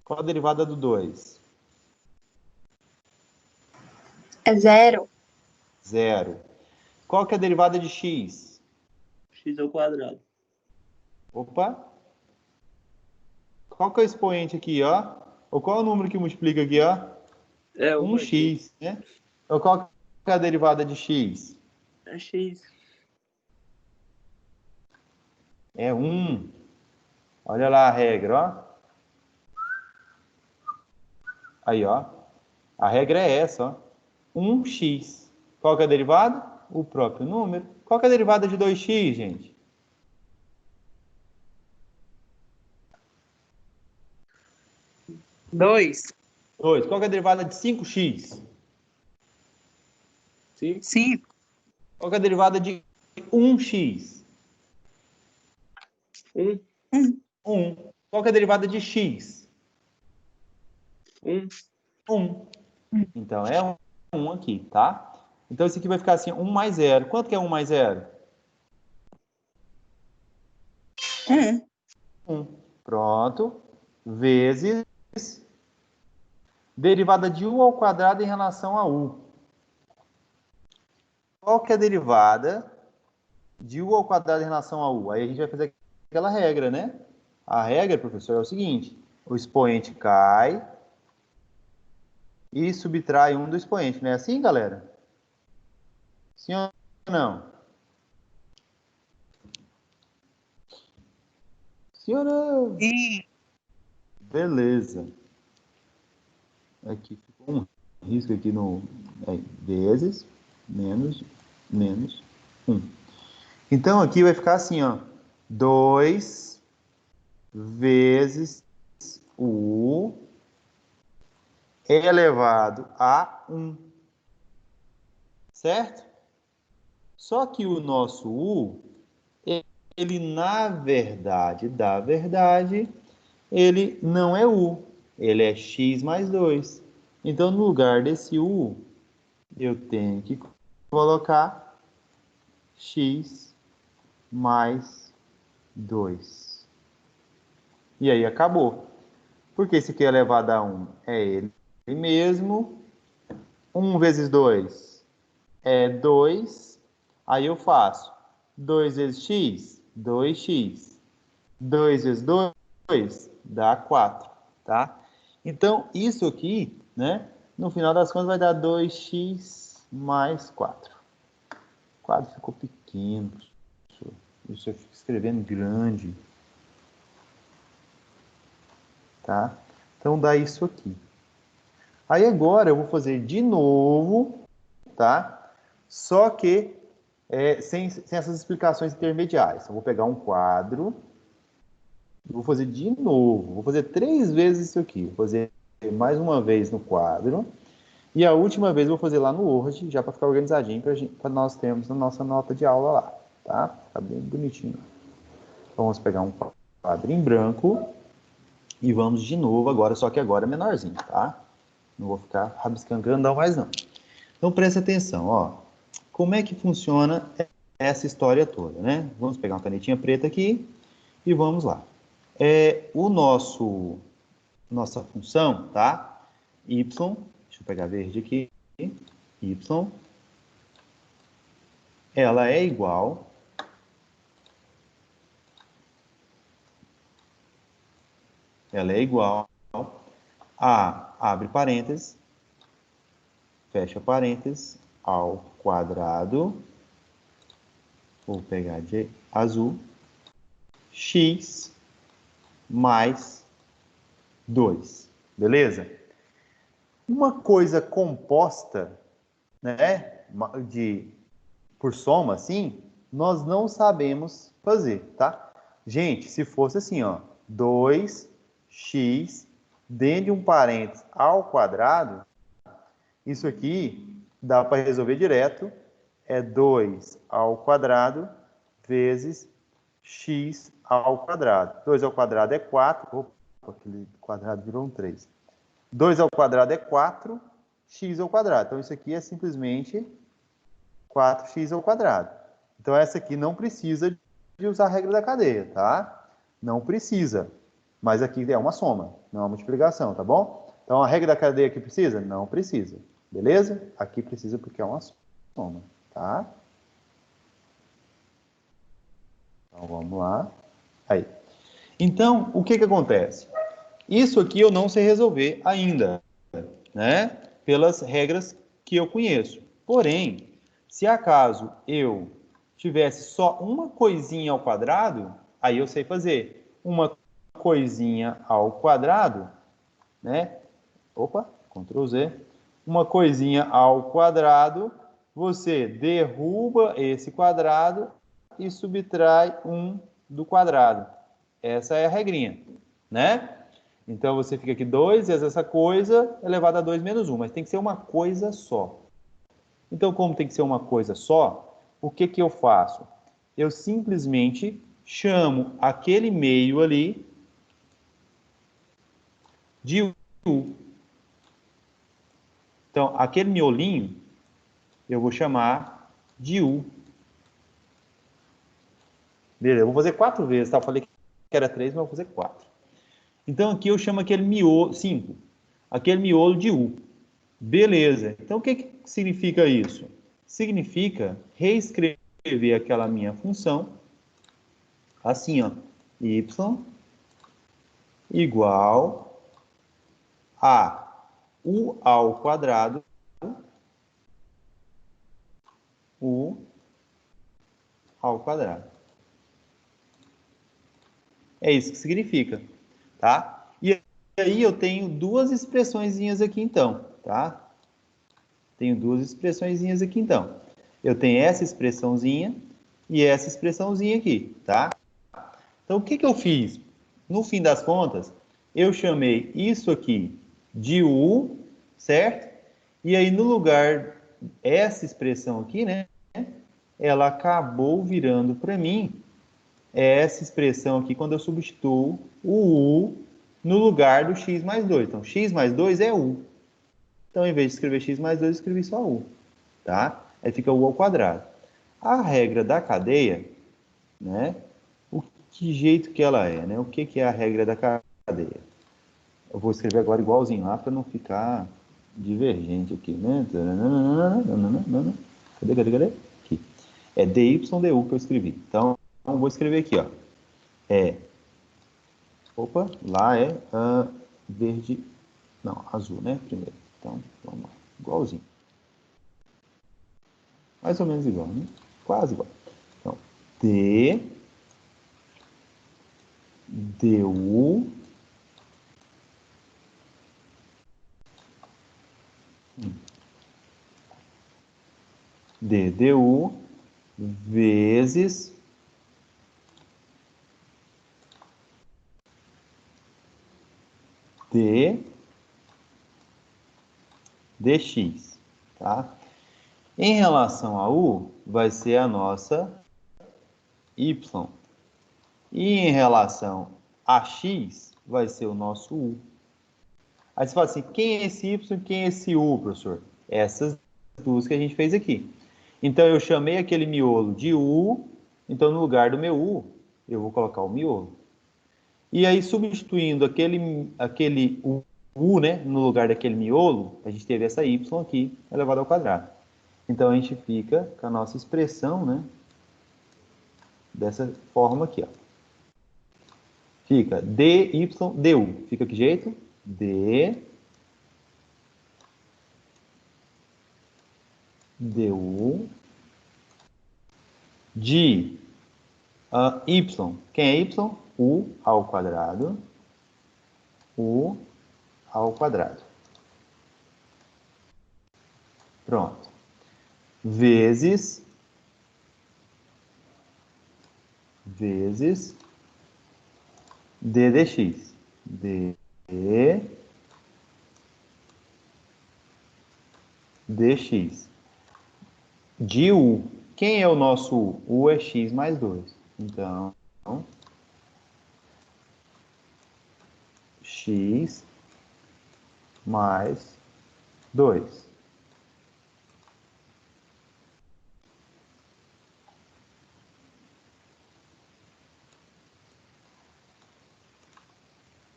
Qual a derivada do 2? É 0. 0. Qual que é a derivada de x? X ao quadrado. Opa! Qual que é o expoente aqui, ó? Ou qual é o número que multiplica aqui, ó? É, uma aqui. 1x, né? Ou qual que é a derivada de x? É X. É 1. Olha lá a regra, ó. Aí, ó. A regra é essa, ó. 1x. Qual que é a derivada? O próprio número. Qual que é a derivada de 2x, gente? Dois. 2. Qual que é a derivada de 5x? 5. Qual que é a derivada de 1x? 1. 1. Qual que é a derivada de x? 1. 1. Então, é 1 aqui, tá? Então, esse aqui vai ficar assim, 1 mais 0. Quanto que é 1 mais 0? 1. Pronto. Vezes derivada de u ao quadrado em relação a u. Qual que é a derivada de u ao quadrado em relação a u? Aí a gente vai fazer aquela regra, né? A regra, professor, é o seguinte. O expoente cai e subtrai 1 do expoente. Não é assim, galera? Sim ou não? Sim ou não? Sim. Beleza. Aqui ficou um risco aqui no vezes menos 1. Então aqui vai ficar assim, ó, 2 vezes u elevado a 1. Certo? Só que o nosso u, ele na verdade, ele não é u, ele é x mais 2. Então, no lugar desse u, eu tenho que colocar x mais 2. E aí acabou. Porque esse aqui elevado a 1 é ele mesmo. 1 vezes 2 é 2. Aí eu faço 2 vezes x, 2x. 2 vezes 2 dá 4, tá? Então, isso aqui, né? No final das contas vai dar 2x mais 4. O quadro ficou pequeno, professor. Isso eu fico escrevendo grande. Tá? Então, dá isso aqui. Aí agora eu vou fazer de novo, tá? Só que sem essas explicações intermediárias. Eu vou pegar um quadro, vou fazer de novo, vou fazer 3 vezes isso aqui. Vou fazer mais uma vez no quadro, e a última vez eu vou fazer lá no Word, já para ficar organizadinho, para nós termos na nossa nota de aula lá, tá? Tá bem bonitinho. Então, vamos pegar um quadro em branco, e vamos de novo agora, só que agora é menorzinho, tá? Não vou ficar rabiscando grandão mais não. Então presta atenção, ó. Como é que funciona essa história toda, né? Vamos pegar uma canetinha preta aqui e vamos lá. Nossa função, tá? Y, deixa eu pegar verde aqui. Y, ela é igual a, abre parênteses, fecha parênteses, ao quadrado, vou pegar de azul, x mais 2, beleza? Uma coisa composta, né, por soma, assim, nós não sabemos fazer, tá? Gente, se fosse assim, ó, 2x dentro de um parênteses ao quadrado, isso aqui dá para resolver direto, é 2 ao quadrado vezes x ao quadrado. 2 ao quadrado é 4. Opa, aquele quadrado virou um 3. 2 ao quadrado é 4, x ao quadrado. Então, isso aqui é simplesmente 4x ao quadrado. Então, essa aqui não precisa de usar a regra da cadeia, tá? Não precisa. Mas aqui é uma soma, não é uma multiplicação, tá bom? Então, a regra da cadeia aqui precisa? Não precisa. Beleza? Aqui precisa porque é uma soma, tá? Então, vamos lá. Aí. Então, o que acontece? Isso aqui eu não sei resolver ainda, né? Pelas regras que eu conheço. Porém, se acaso eu tivesse só uma coisinha ao quadrado, aí eu sei fazer. Uma coisinha ao quadrado, né? Opa, Ctrl Z. Uma coisinha ao quadrado, você derruba esse quadrado e subtrai 1 do quadrado. Essa é a regrinha, né? Então, você fica aqui 2 vezes essa coisa elevado a 2 menos 1, mas tem que ser uma coisa só. Então, como tem que ser uma coisa só, o que que eu faço? Eu simplesmente chamo aquele meio ali de U. Então, aquele miolinho, eu vou chamar de U. Beleza, eu vou fazer 4 vezes, tá? Eu falei que era 3, mas eu vou fazer 4. Então, aqui eu chamo aquele miolo, 5, aquele miolo de U. Beleza, então o que que significa isso? Significa reescrever aquela minha função assim, ó, y igual a u ao quadrado, u ao quadrado. É isso que significa, tá? E aí eu tenho duas expressõezinhas aqui então, tá? Tenho duas expressõezinhas aqui então. Eu tenho essa expressãozinha e essa expressãozinha aqui, tá? Então o que que eu fiz? No fim das contas, eu chamei isso aqui de u, certo? E aí no lugar essa expressão aqui, né? Ela acabou virando para mim essa expressão aqui quando eu substituo o u no lugar do x mais 2. Então, x mais 2 é u. Então, em vez de escrever x mais 2, eu escrevi só u. Tá? Aí fica u ao quadrado. A regra da cadeia, né? O que jeito que ela é, né? O que que é a regra da cadeia? Eu vou escrever agora igualzinho lá para não ficar divergente aqui, né? Cadê? Aqui. É dy du que eu escrevi. Então, eu vou escrever aqui, ó. Lá é verde, não, azul, né? Primeiro. Então, vamos lá. Igualzinho. Mais ou menos igual, né? Quase igual. Então, du du vezes d dx, tá? Em relação a u, vai ser a nossa y. E em relação a x, vai ser o nosso u. Aí você fala assim, quem é esse y e quem é esse u, professor? Essas duas que a gente fez aqui. Então, eu chamei aquele miolo de u, então no lugar do meu u, eu vou colocar o miolo. E aí, substituindo aquele u, né, no lugar daquele miolo, a gente teve essa y aqui, elevado ao quadrado. Então, a gente fica com a nossa expressão, né, dessa forma aqui, ó. Fica dy du. Fica que jeito? Du de y. Quem é y? U ao quadrado. U ao quadrado. Pronto. Vezes d dx. d dx. De u. Quem é o nosso u? U é x mais 2. Então, x mais 2.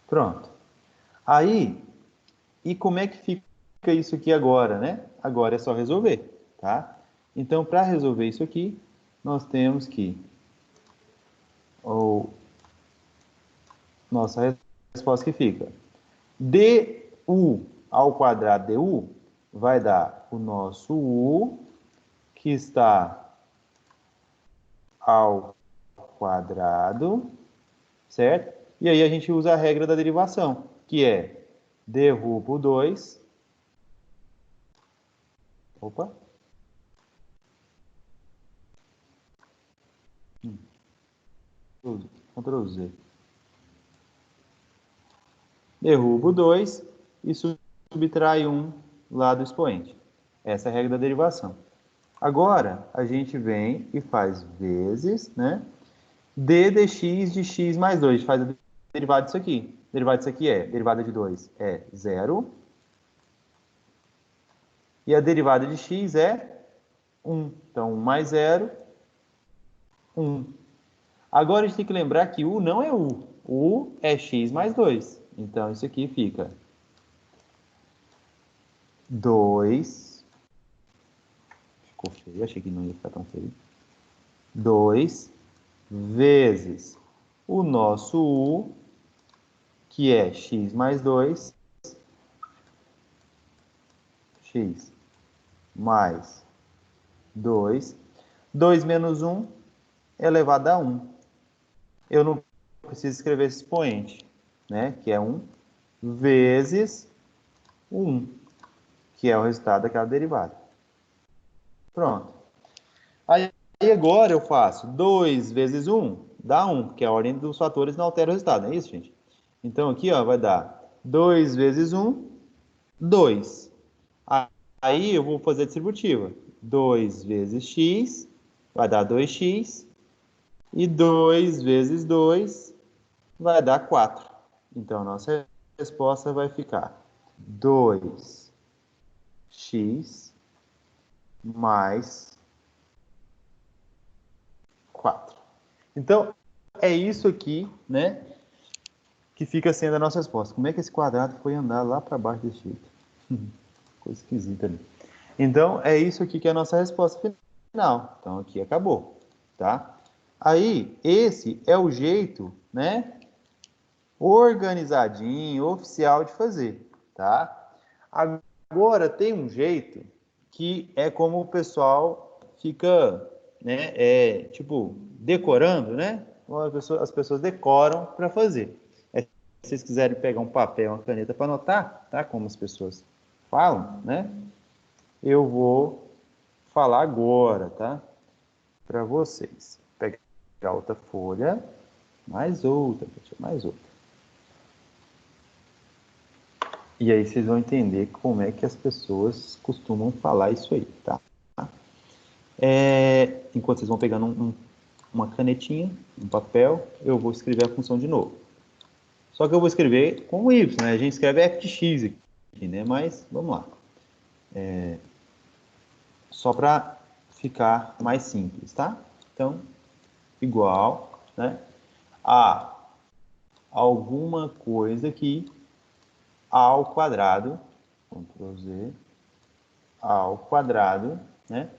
Pronto. Aí, e como é que fica isso aqui agora, né? Agora é só resolver, tá? Então, para resolver isso aqui, nós temos que nossa resposta que fica du ao quadrado du vai dar o nosso u, que está ao quadrado, certo? E aí a gente usa a regra da derivação, que é derrubo 2. Opa. Ctrl Z. derruba o 2 e subtrai 1 lá do expoente. Essa é a regra da derivação. Agora, a gente vem e faz vezes, né? D dx de x mais 2. A gente faz a derivada disso aqui. A derivada disso aqui derivada de 2 é 0. E a derivada de x é 1. Então, 1 mais 0, 1. Agora, a gente tem que lembrar que u não é u. U é x mais 2. Então, isso aqui fica 2. Ficou feio, achei que não ia ficar tão feio. 2 vezes o nosso u, que é x mais 2, x mais 2. 2 menos 1 é elevado a 1. Eu não preciso escrever esse expoente, né? Que é 1 vezes 1, que é o resultado daquela derivada. Pronto. Aí agora eu faço 2 vezes 1, dá 1, porque a ordem dos fatores não altera o resultado, não é isso, gente? Então aqui ó, vai dar 2 vezes 1, 2. Aí eu vou fazer a distributiva. 2 vezes x vai dar 2x. E 2 vezes 2 vai dar 4. Então, a nossa resposta vai ficar 2x mais 4. Então, é isso aqui, né, que fica sendo a nossa resposta. Como é que esse quadrado foi andar lá para baixo desse jeito? Coisa esquisita ali. Então, é isso aqui que é a nossa resposta final. Então, aqui acabou, tá? Aí, esse é o jeito, né, organizadinho, oficial de fazer, tá? Agora, tem um jeito que é como o pessoal fica, né, tipo, decorando, né? As pessoas decoram para fazer. Se vocês quiserem pegar um papel, uma caneta para anotar, tá? Como as pessoas falam, né? Eu vou falar agora, tá? Para vocês. Pegar outra folha, mais outra, mais outra. E aí vocês vão entender como é que as pessoas costumam falar isso aí, tá? Enquanto vocês vão pegando uma canetinha, um papel, eu vou escrever a função de novo. Só que eu vou escrever com o y, né? A gente escreve f de x aqui, né? Mas, vamos lá. Só para ficar mais simples, tá? Então, igual, né? A alguma coisa aqui ao quadrado, Ctrl Z, ao quadrado, né?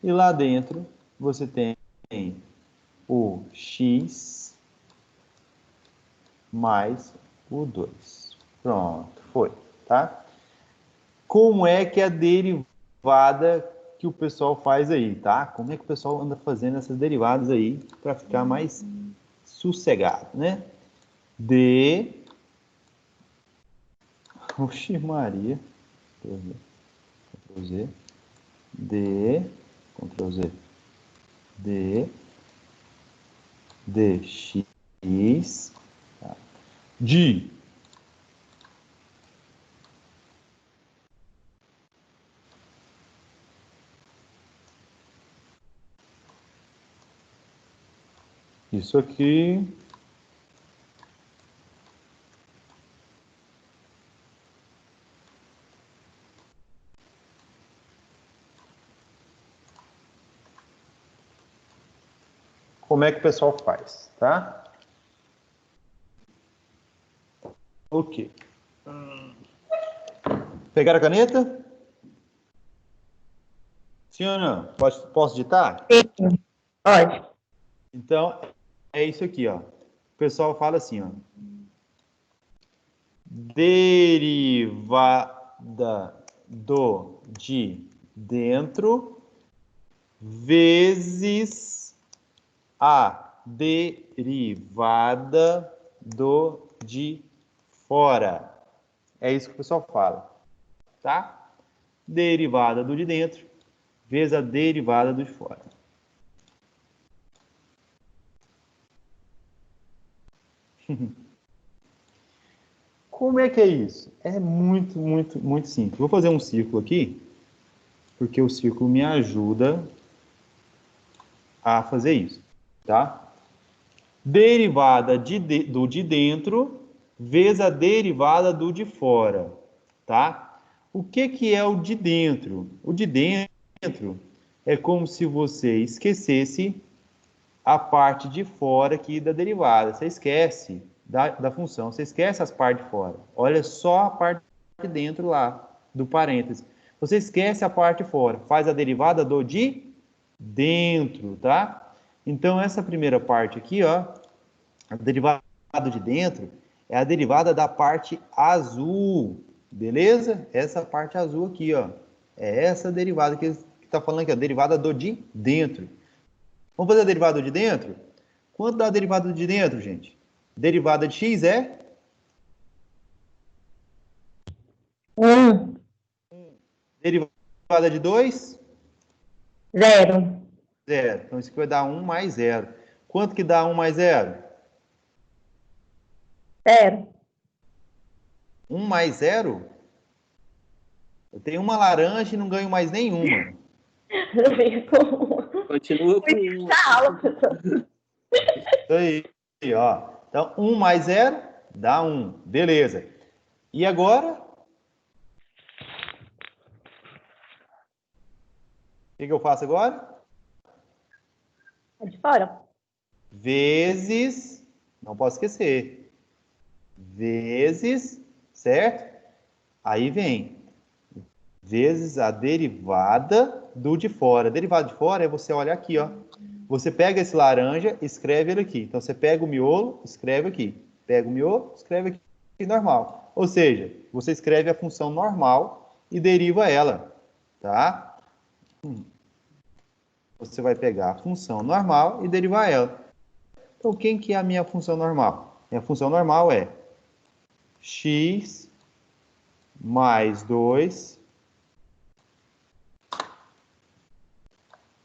E lá dentro você tem o x mais o 2. Pronto, foi, tá? Como é que é a derivada que o pessoal faz aí, tá? Como é que o pessoal anda fazendo essas derivadas aí para ficar mais sossegado, né? D... Oxi, Maria. Ctrl Z. D... Ctrl Z. D... dx de isso aqui como é que o pessoal faz, tá? Ok. Pegaram a caneta? Sim ou não? Posso digitar? Sim, pode. Então, é isso aqui, ó. O pessoal fala assim, ó. Derivada do de dentro vezes a derivada do de fora. É isso que o pessoal fala, tá? Derivada do de dentro vezes a derivada do de fora. Como é que é isso? É muito, muito, muito simples. Vou fazer um círculo aqui, porque o círculo me ajuda a fazer isso, tá? Derivada do de dentro vezes a derivada do de fora, tá? O que é o de dentro? O de dentro é como se você esquecesse a parte de fora aqui da derivada. Você esquece da função, você esquece as partes de fora. Olha só a parte de dentro lá, do parêntese. Você esquece a parte de fora, faz a derivada do de dentro, tá? Então, essa primeira parte aqui, ó, a derivada de dentro é a derivada da parte azul, beleza? Essa parte azul aqui, ó, é essa derivada que está falando aqui, a derivada do de dentro. Vamos fazer a derivada de dentro? Quanto dá a derivada de dentro, gente? Derivada de x é? 1, Derivada de 2? 0. 0. Então, isso aqui vai dar 1 mais 0. Quanto que dá 1 mais 0? 0. 1 mais 0? Eu tenho uma laranja e não ganho mais nenhuma. Eu fico com Continua com um. muita aula, professor. Isso aí, ó. Então, 1 mais 0 dá 1. Beleza. E agora? O que eu faço agora? É de fora. Vezes, não posso esquecer, vezes, certo? Aí vem, vezes a derivada do de fora. A derivada de fora é você olhar aqui, ó. Você pega esse laranja, escreve ele aqui. Então, você pega o miolo, escreve aqui. Pega o miolo, escreve aqui, normal. Ou seja, você escreve a função normal e deriva ela, tá? Você vai pegar a função normal e derivar ela. Então, quem que é a minha função normal? Minha função normal é x mais 2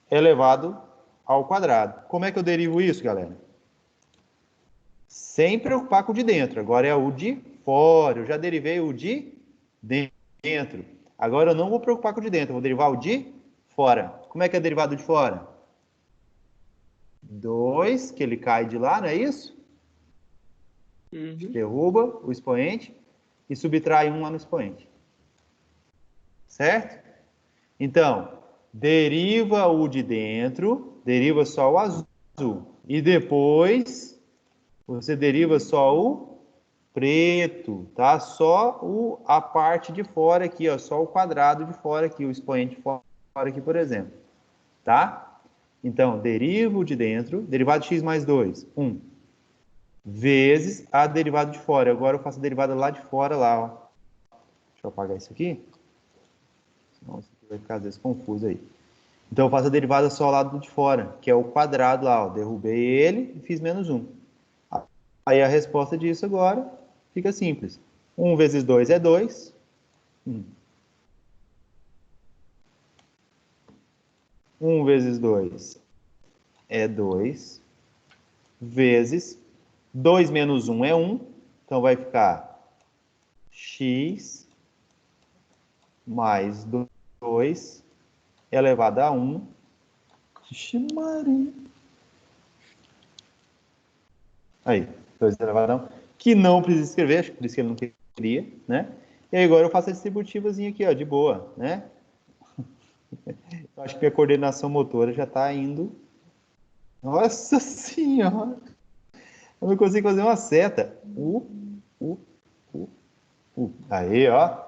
elevado ao quadrado. Como é que eu derivo isso, galera? Sem preocupar com o de dentro. Agora é o de fora. Eu já derivei o de dentro. Agora eu não vou preocupar com o de dentro. Eu vou derivar o de fora. Como é que é derivado de fora? 2, que ele cai de lá, não é isso? Uhum. Derruba o expoente e subtrai 1 lá no expoente. Certo? Então, deriva o de dentro, deriva só o azul. E depois, você deriva só o preto, tá? Só a parte de fora aqui, ó, só o quadrado de fora aqui, o expoente de fora aqui, por exemplo. Tá? Então, deriva o de dentro, derivado de x mais 2, 1. Vezes a derivada de fora. Agora eu faço a derivada lá de fora, lá, ó. Deixa eu apagar isso aqui. Senão isso aqui vai ficar, às vezes, confuso aí. Então, eu faço a derivada só lá do de fora, que é o quadrado lá, ó. Derrubei ele e fiz menos 1. Aí a resposta disso agora fica simples. 1 vezes 2 é 2. 1 vezes 2 é 2. Vezes 2 menos 1 é 1. Então, vai ficar x mais 2 elevado a 1. Ixi, Maria. Aí, 2 elevado a 1. Que não precisa escrever, acho que por isso que ele não queria, né? E aí agora eu faço a distributivazinha aqui, ó, de boa, né? Eu acho que minha coordenação motora já está indo. Nossa Senhora! Eu não consigo fazer uma seta. Aí, ó.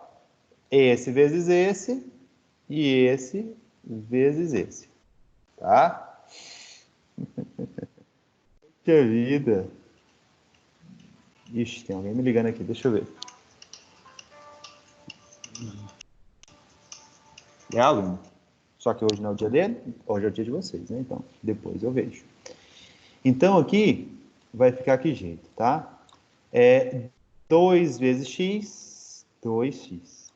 Esse vezes esse e esse vezes esse. Tá? Que vida! Ixi, tem alguém me ligando aqui, deixa eu ver. É aluno. Só que hoje não é o dia dele, hoje é o dia de vocês, né? Então, depois eu vejo. Então, aqui, vai ficar que jeito, tá? 2 vezes x, 2x.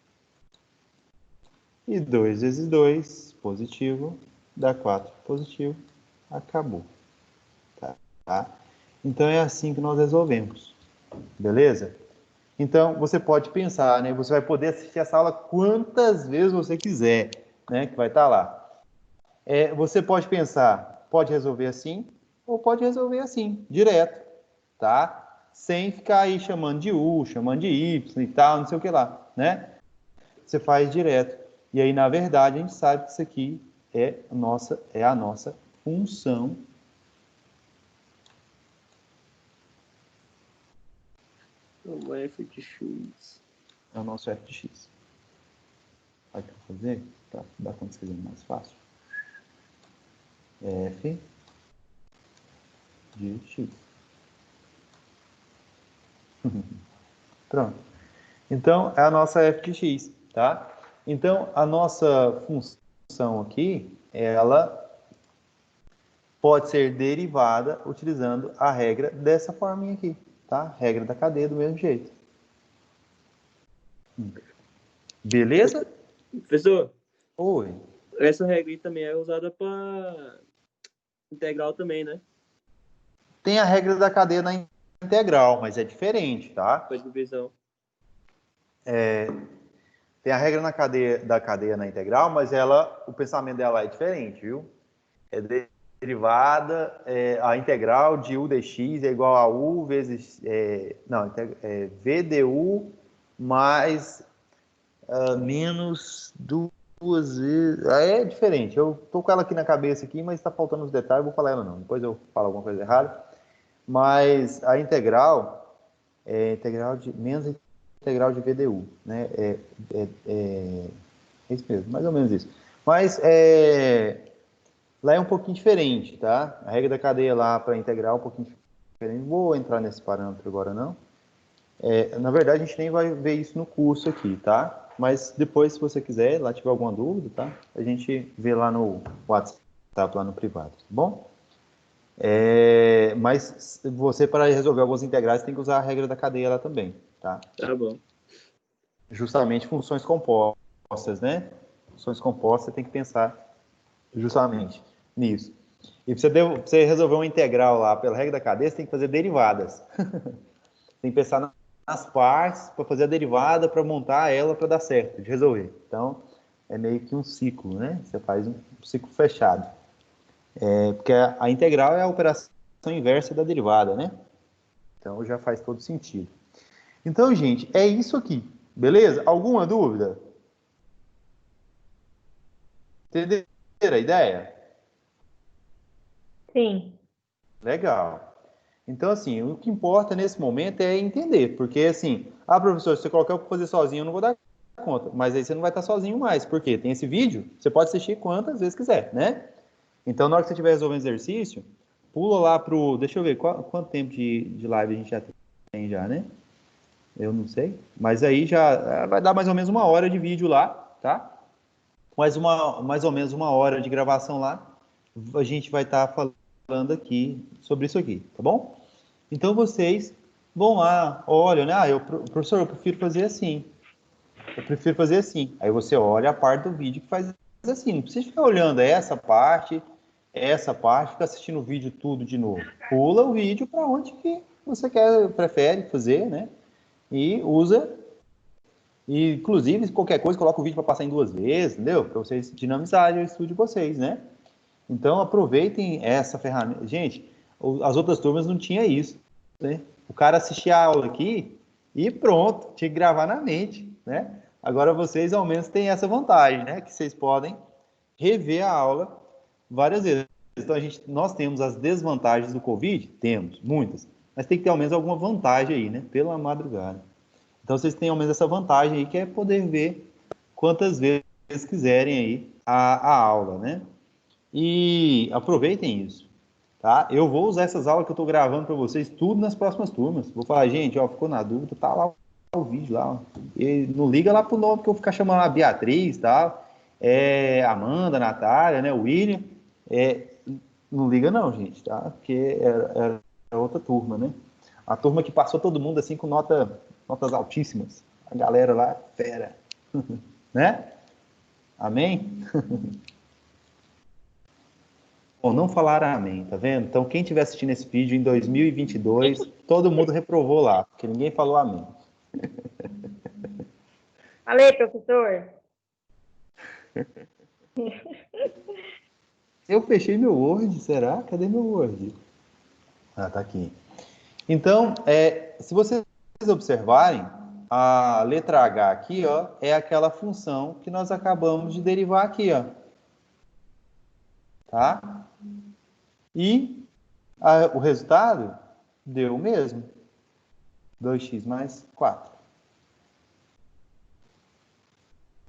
E 2 vezes 2, positivo, dá 4, positivo, acabou. Tá? Então, é assim que nós resolvemos. Beleza? Então, você pode pensar, né? Você vai poder assistir essa aula quantas vezes você quiser, né? Que vai estar lá. Você pode pensar, pode resolver assim, ou pode resolver assim, direto, tá? Sem ficar aí chamando de U, chamando de Y e tal, não sei o que lá, né? Você faz direto. E aí, na verdade, a gente sabe que isso aqui é a nossa função. O f de x. É o nosso f de x. Sabe o que eu vou fazer? Para dar conta de escrever mais fácil. F de x. Pronto. Então, é a nossa f de x, tá? Então, a nossa função aqui, ela pode ser derivada utilizando a regra dessa forminha aqui, tá? Regra da cadeia do mesmo jeito. Beleza? Professor, Oi. essa regra aí também é usada para integral também, né? Tem a regra da cadeia na integral, mas é diferente, tá? Para divisão. Tem a regra da cadeia na integral, mas o pensamento dela é diferente, viu? É derivada, a integral de u dx é igual a u vezes, v du mais menos duas vezes. É diferente. Eu tô com ela aqui na cabeça aqui, mas está faltando os detalhes, vou falar ela não. Depois eu falo alguma coisa errada. Mas a integral é integral de menos integral de VDU, né? É isso mesmo, mais ou menos isso. Mas lá é um pouquinho diferente, tá? A regra da cadeia lá para integral é um pouquinho diferente. Não vou entrar nesse parâmetro agora, não. Na verdade, a gente nem vai ver isso no curso aqui, tá? Mas depois, se você quiser, lá tiver alguma dúvida, tá? A gente vê lá no WhatsApp, lá no privado, tá bom? Mas você, para resolver algumas integrais, tem que usar a regra da cadeia lá também, tá? Tá bom. Justamente funções compostas, né? Funções compostas, você tem que pensar justamente nisso. E para você resolver uma integral lá pela regra da cadeia, você tem que fazer derivadas. Tem que pensar nas partes para fazer a derivada, para montar ela para dar certo, de resolver. Então, é meio que um ciclo, né? Você faz um ciclo fechado. Porque a integral é a operação inversa da derivada, né? Então, já faz todo sentido. Então, gente, é isso aqui. Beleza? Alguma dúvida? Entenderam a ideia? Sim. Legal. Então, assim, o que importa nesse momento é entender, porque, assim, professor, se você colocar eu para fazer sozinho, eu não vou dar conta, mas aí você não vai estar sozinho mais, porque tem esse vídeo, você pode assistir quantas vezes quiser, né? Então, na hora que você estiver resolvendo exercício, pula lá deixa eu ver, quanto tempo de live a gente já tem já, né? Eu não sei, mas aí já vai dar mais ou menos 1 hora de vídeo lá, tá? Mais ou menos 1 hora de gravação lá, a gente vai estar falando aqui sobre isso aqui, tá bom? Então vocês vão lá, olham, né? Professor, eu prefiro fazer assim. Eu prefiro fazer assim. Aí você olha a parte do vídeo que faz assim. Não precisa ficar olhando essa parte, ficar assistindo o vídeo tudo de novo. Pula o vídeo para onde que você prefere fazer, né? E usa. E, inclusive, qualquer coisa, coloca o vídeo para passar em 2 vezes, entendeu? Para vocês dinamizarem o estudo de vocês, né? Então, aproveitem essa ferramenta. Gente, as outras turmas não tinha isso, né? O cara assistia a aula aqui e pronto, tinha que gravar na mente, né? Agora vocês, ao menos, têm essa vantagem, né? Que vocês podem rever a aula várias vezes. Então, nós temos as desvantagens do Covid? Temos, muitas. Mas tem que ter, ao menos, alguma vantagem aí, né? Pela madrugada. Então, vocês têm, ao menos, essa vantagem aí, que é poder ver quantas vezes quiserem aí a aula, né? E aproveitem isso, tá? Eu vou usar essas aulas que eu estou gravando para vocês tudo nas próximas turmas. Vou falar, gente, ó, ficou na dúvida, tá lá o vídeo lá, ó. E não liga lá pro nome que eu vou ficar chamando a Beatriz, tá? Amanda, Natália, né, William. Não liga não, gente, tá? Porque é outra turma, né? A turma que passou todo mundo assim com notas altíssimas. A galera lá, fera. Né? Amém? Bom, não falaram amém, tá vendo? Então, quem estiver assistindo esse vídeo em 2022, todo mundo reprovou lá, porque ninguém falou amém. Falei, professor. Eu fechei meu Word, será? Cadê meu Word? Ah, tá aqui. Então, se vocês observarem, a letra H aqui, ó, é aquela função que nós acabamos de derivar aqui, ó. Tá? E o resultado deu o mesmo. 2x mais 4.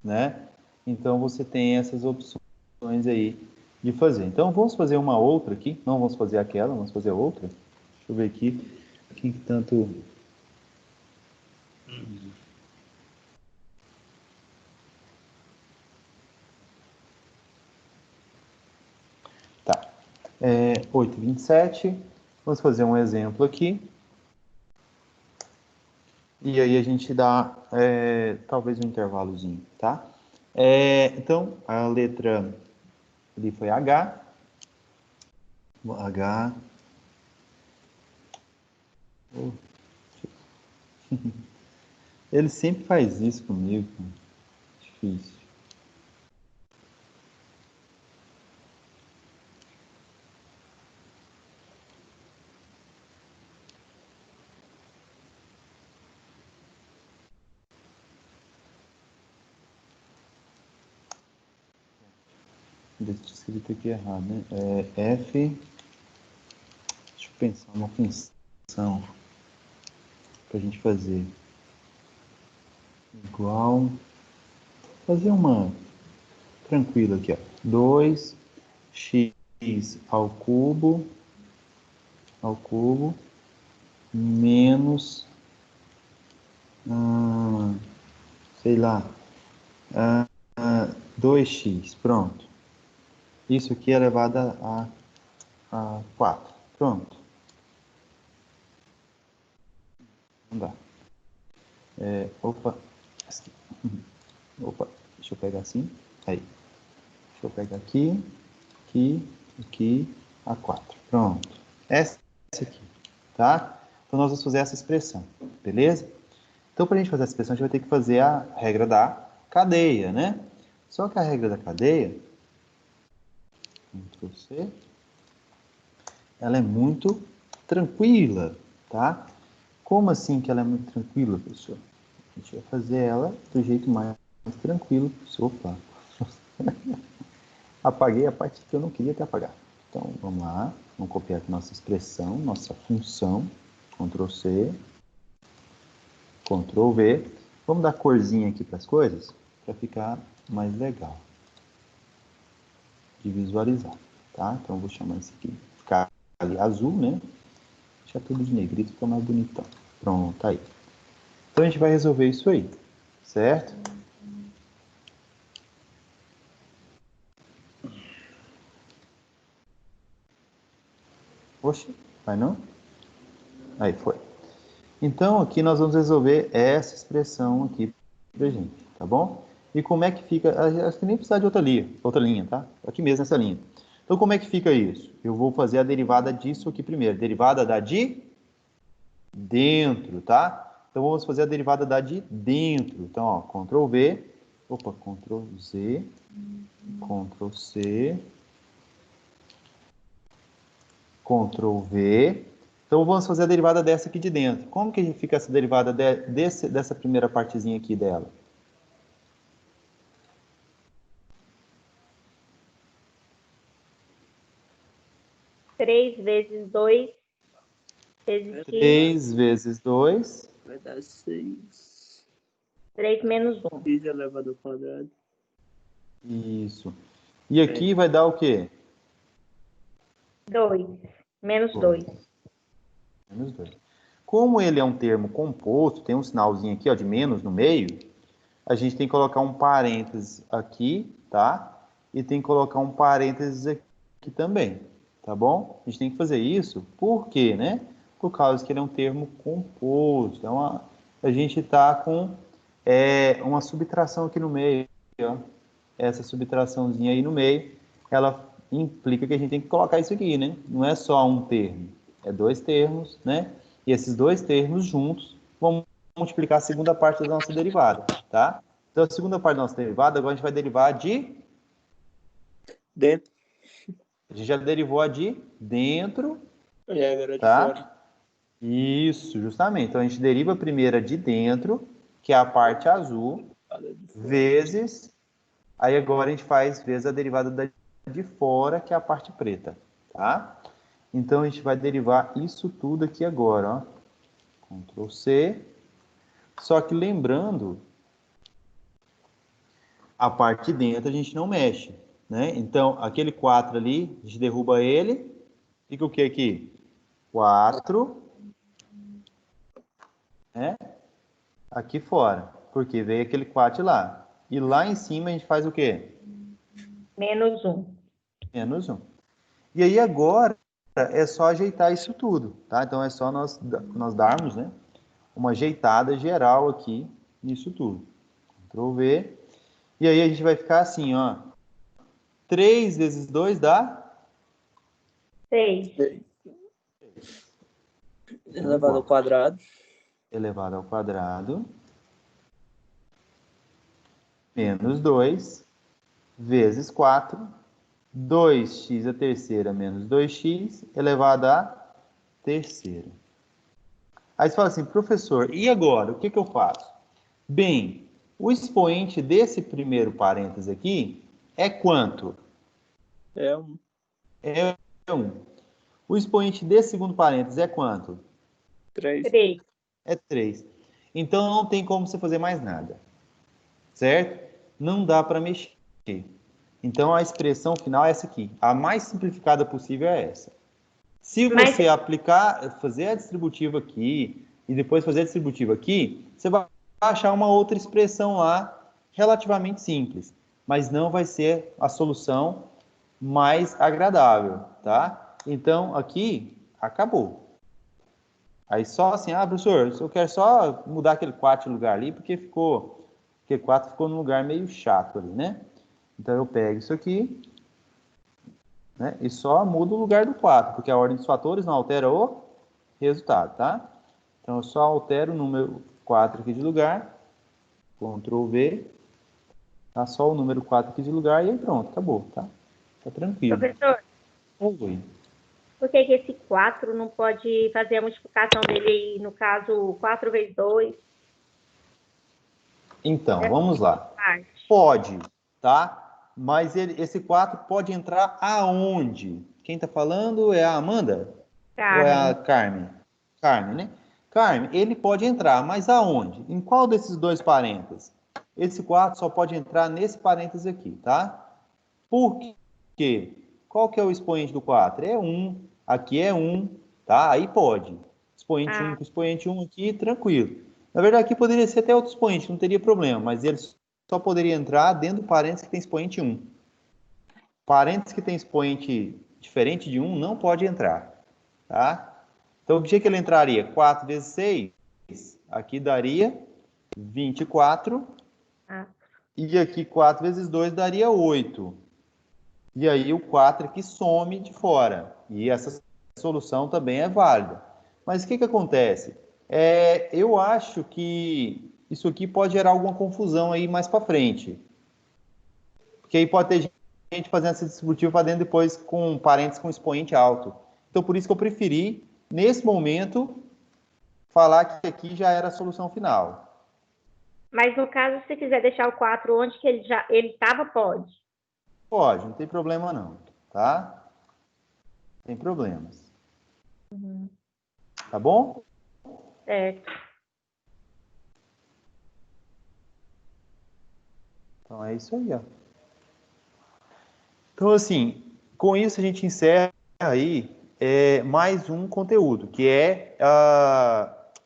Né? Então, você tem essas opções aí de fazer. Então, vamos fazer uma outra aqui. Não vamos fazer aquela, vamos fazer outra. Deixa eu ver aqui. Que tanto... Tá. 8,27. Vamos fazer um exemplo aqui. E aí a gente dá talvez um intervalozinho, tá? Então, a letra ali foi H. H. Oh. Ele sempre faz isso comigo. Difícil. Deixa eu escrito aqui errado, né? F. Deixa eu pensar uma função pra gente fazer. Igual. Fazer uma tranquila aqui, ó. 2x ao cubo menos, sei lá, 2x, pronto. Isso aqui é elevado a 4, pronto. Não dá. Opa, deixa eu pegar assim, aí. Deixa eu pegar aqui, a 4, pronto. Essa aqui, tá? Então, nós vamos fazer essa expressão, beleza? Então, para a gente fazer essa expressão, a gente vai ter que fazer a regra da cadeia, né? Só que a regra da cadeia, Ctrl C, ela é muito tranquila, tá? Como assim que ela é muito tranquila, professor? A gente vai fazer ela do jeito mais tranquilo possível. Opa! Apaguei a parte que eu não queria ter apagado. Então, vamos lá. Vamos copiar aqui nossa expressão, nossa função. Ctrl C. Ctrl V. Vamos dar corzinha aqui para as coisas, para ficar mais legal de visualizar, tá? Então, eu vou chamar isso aqui, ficar ali azul, né? Deixar tudo de negrito, fica mais bonitão. Pronto, aí. Então, a gente vai resolver isso aí, certo? Oxe, vai não? Aí, foi. Então, aqui nós vamos resolver essa expressão aqui pra gente, tá bom? E como é que fica... Acho que nem precisa de outra linha, tá? Aqui mesmo, nessa linha. Então, como é que fica isso? Eu vou fazer a derivada disso aqui primeiro. Derivada da de dentro, tá? Então, vamos fazer a derivada da de dentro. Então, ó, Ctrl V, opa, Ctrl Z, Ctrl C, Ctrl V. Então, vamos fazer a derivada dessa aqui de dentro. Como que fica essa derivada dessa primeira partezinha aqui dela? 3 vezes 2 vezes x. 3 vezes 2. Vai dar 6. 3 menos 1. X elevado ao quadrado. Isso. E aqui vai dar o quê? 2. Menos 2. Menos 2. Como ele é um termo composto, tem um sinalzinho aqui, ó, de menos no meio, a gente tem que colocar um parênteses aqui, tá? E tem que colocar um parênteses aqui também, tá bom? A gente tem que fazer isso, por quê, né? Por causa que ele é um termo composto. Então, a gente está com uma subtração aqui no meio, ó. Essa subtraçãozinha aí no meio, ela implica que a gente tem que colocar isso aqui, né? Não é só um termo, é dois termos, né? E esses dois termos juntos vão multiplicar a segunda parte da nossa derivada, tá? Então, a segunda parte da nossa derivada, agora a gente vai derivar de... Dentro. A gente já derivou a de dentro, E agora de tá? fora. Isso, justamente. Então, a gente deriva a primeira de dentro, que é a parte azul, vezes... Aí, agora, a gente faz vezes a derivada de fora, que é a parte preta, tá? Então, a gente vai derivar isso tudo aqui agora, ó. Ctrl C. Só que lembrando, a parte de dentro a gente não mexe, né? Então, aquele 4 ali, a gente derruba ele. Fica o que aqui? 4, né? Aqui fora, porque veio aquele 4 lá. E lá em cima a gente faz o quê? Menos 1. Menos 1. E aí agora é só ajeitar isso tudo, tá? Então é só nós darmos, né, uma ajeitada geral aqui nisso tudo. Ctrl V. E aí a gente vai ficar assim, ó. 3 vezes 2 dá? 6. Elevado ao quadrado. Elevado ao quadrado. Menos 2 vezes 4. 2x a terceira menos 2x elevado a terceira. Aí você fala assim, professor, e agora? O que eu faço? Bem, o expoente desse primeiro parênteses aqui é quanto? É 1. É 1. O expoente desse segundo parênteses é quanto? 3. 3. É 3. Então não tem como você fazer mais nada. Certo? Não dá para mexer. Então a expressão final é essa aqui. A mais simplificada possível é essa. Se você aplicar, fazer a distributiva aqui e depois fazer a distributiva aqui, você vai achar uma outra expressão lá relativamente simples, mas não vai ser a solução mais agradável, tá? Então aqui acabou. Aí só assim, professor, eu quero só mudar aquele 4 de lugar ali porque aquele 4 ficou num lugar meio chato ali, né? Então eu pego isso aqui, né? E só muda o lugar do 4, porque a ordem dos fatores não altera o resultado, tá? Então eu só altero o número 4 aqui de lugar, Ctrl V, tá só o número 4 aqui de lugar e aí pronto, acabou, tá? Tá tranquilo. Professor, Oi. por que esse 4 não pode fazer a multiplicação dele, no caso, 4 vezes 2? Então, vamos lá. Pode, tá? Mas esse 4 pode entrar aonde? Quem está falando é a Amanda? Ou é a Carmen? Carmen, né? Carmen, ele pode entrar, mas aonde? Em qual desses dois parênteses? Esse 4 só pode entrar nesse parênteses aqui, tá? Por quê? Qual que é o expoente do 4? É 1. Aqui é 1, tá? Aí pode. Expoente 1 com expoente 1 aqui, tranquilo. Na verdade, aqui poderia ser até outro expoente, não teria problema, mas ele só poderia entrar dentro do parênteses que tem expoente 1. Parênteses que tem expoente diferente de 1 não pode entrar, tá? Então, o que ele entraria? 4 vezes 6, aqui daria 24. E aqui 4 vezes 2 daria 8. E aí o 4 aqui some de fora. E essa solução também é válida. Mas o que acontece? Eu acho que isso aqui pode gerar alguma confusão aí mais para frente. Porque aí pode ter gente fazendo essa distributiva para dentro depois com parênteses com expoente alto. Então, por isso que eu preferi, nesse momento, falar que aqui já era a solução final. Mas, no caso, se quiser deixar o 4 onde que ele estava, pode? Pode, não tem problema não, tá? Sem problemas. Tá bom? Certo. Então é isso aí, ó. Então, assim, com isso a gente encerra aí mais um conteúdo, que é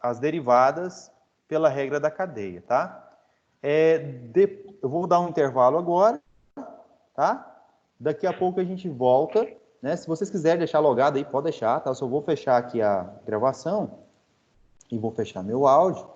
as derivadas pela regra da cadeia, tá? Eu vou dar um intervalo agora, tá? Daqui a pouco a gente volta, né? Se vocês quiserem deixar logado aí, pode deixar, tá? Eu só vou fechar aqui a gravação e vou fechar meu áudio.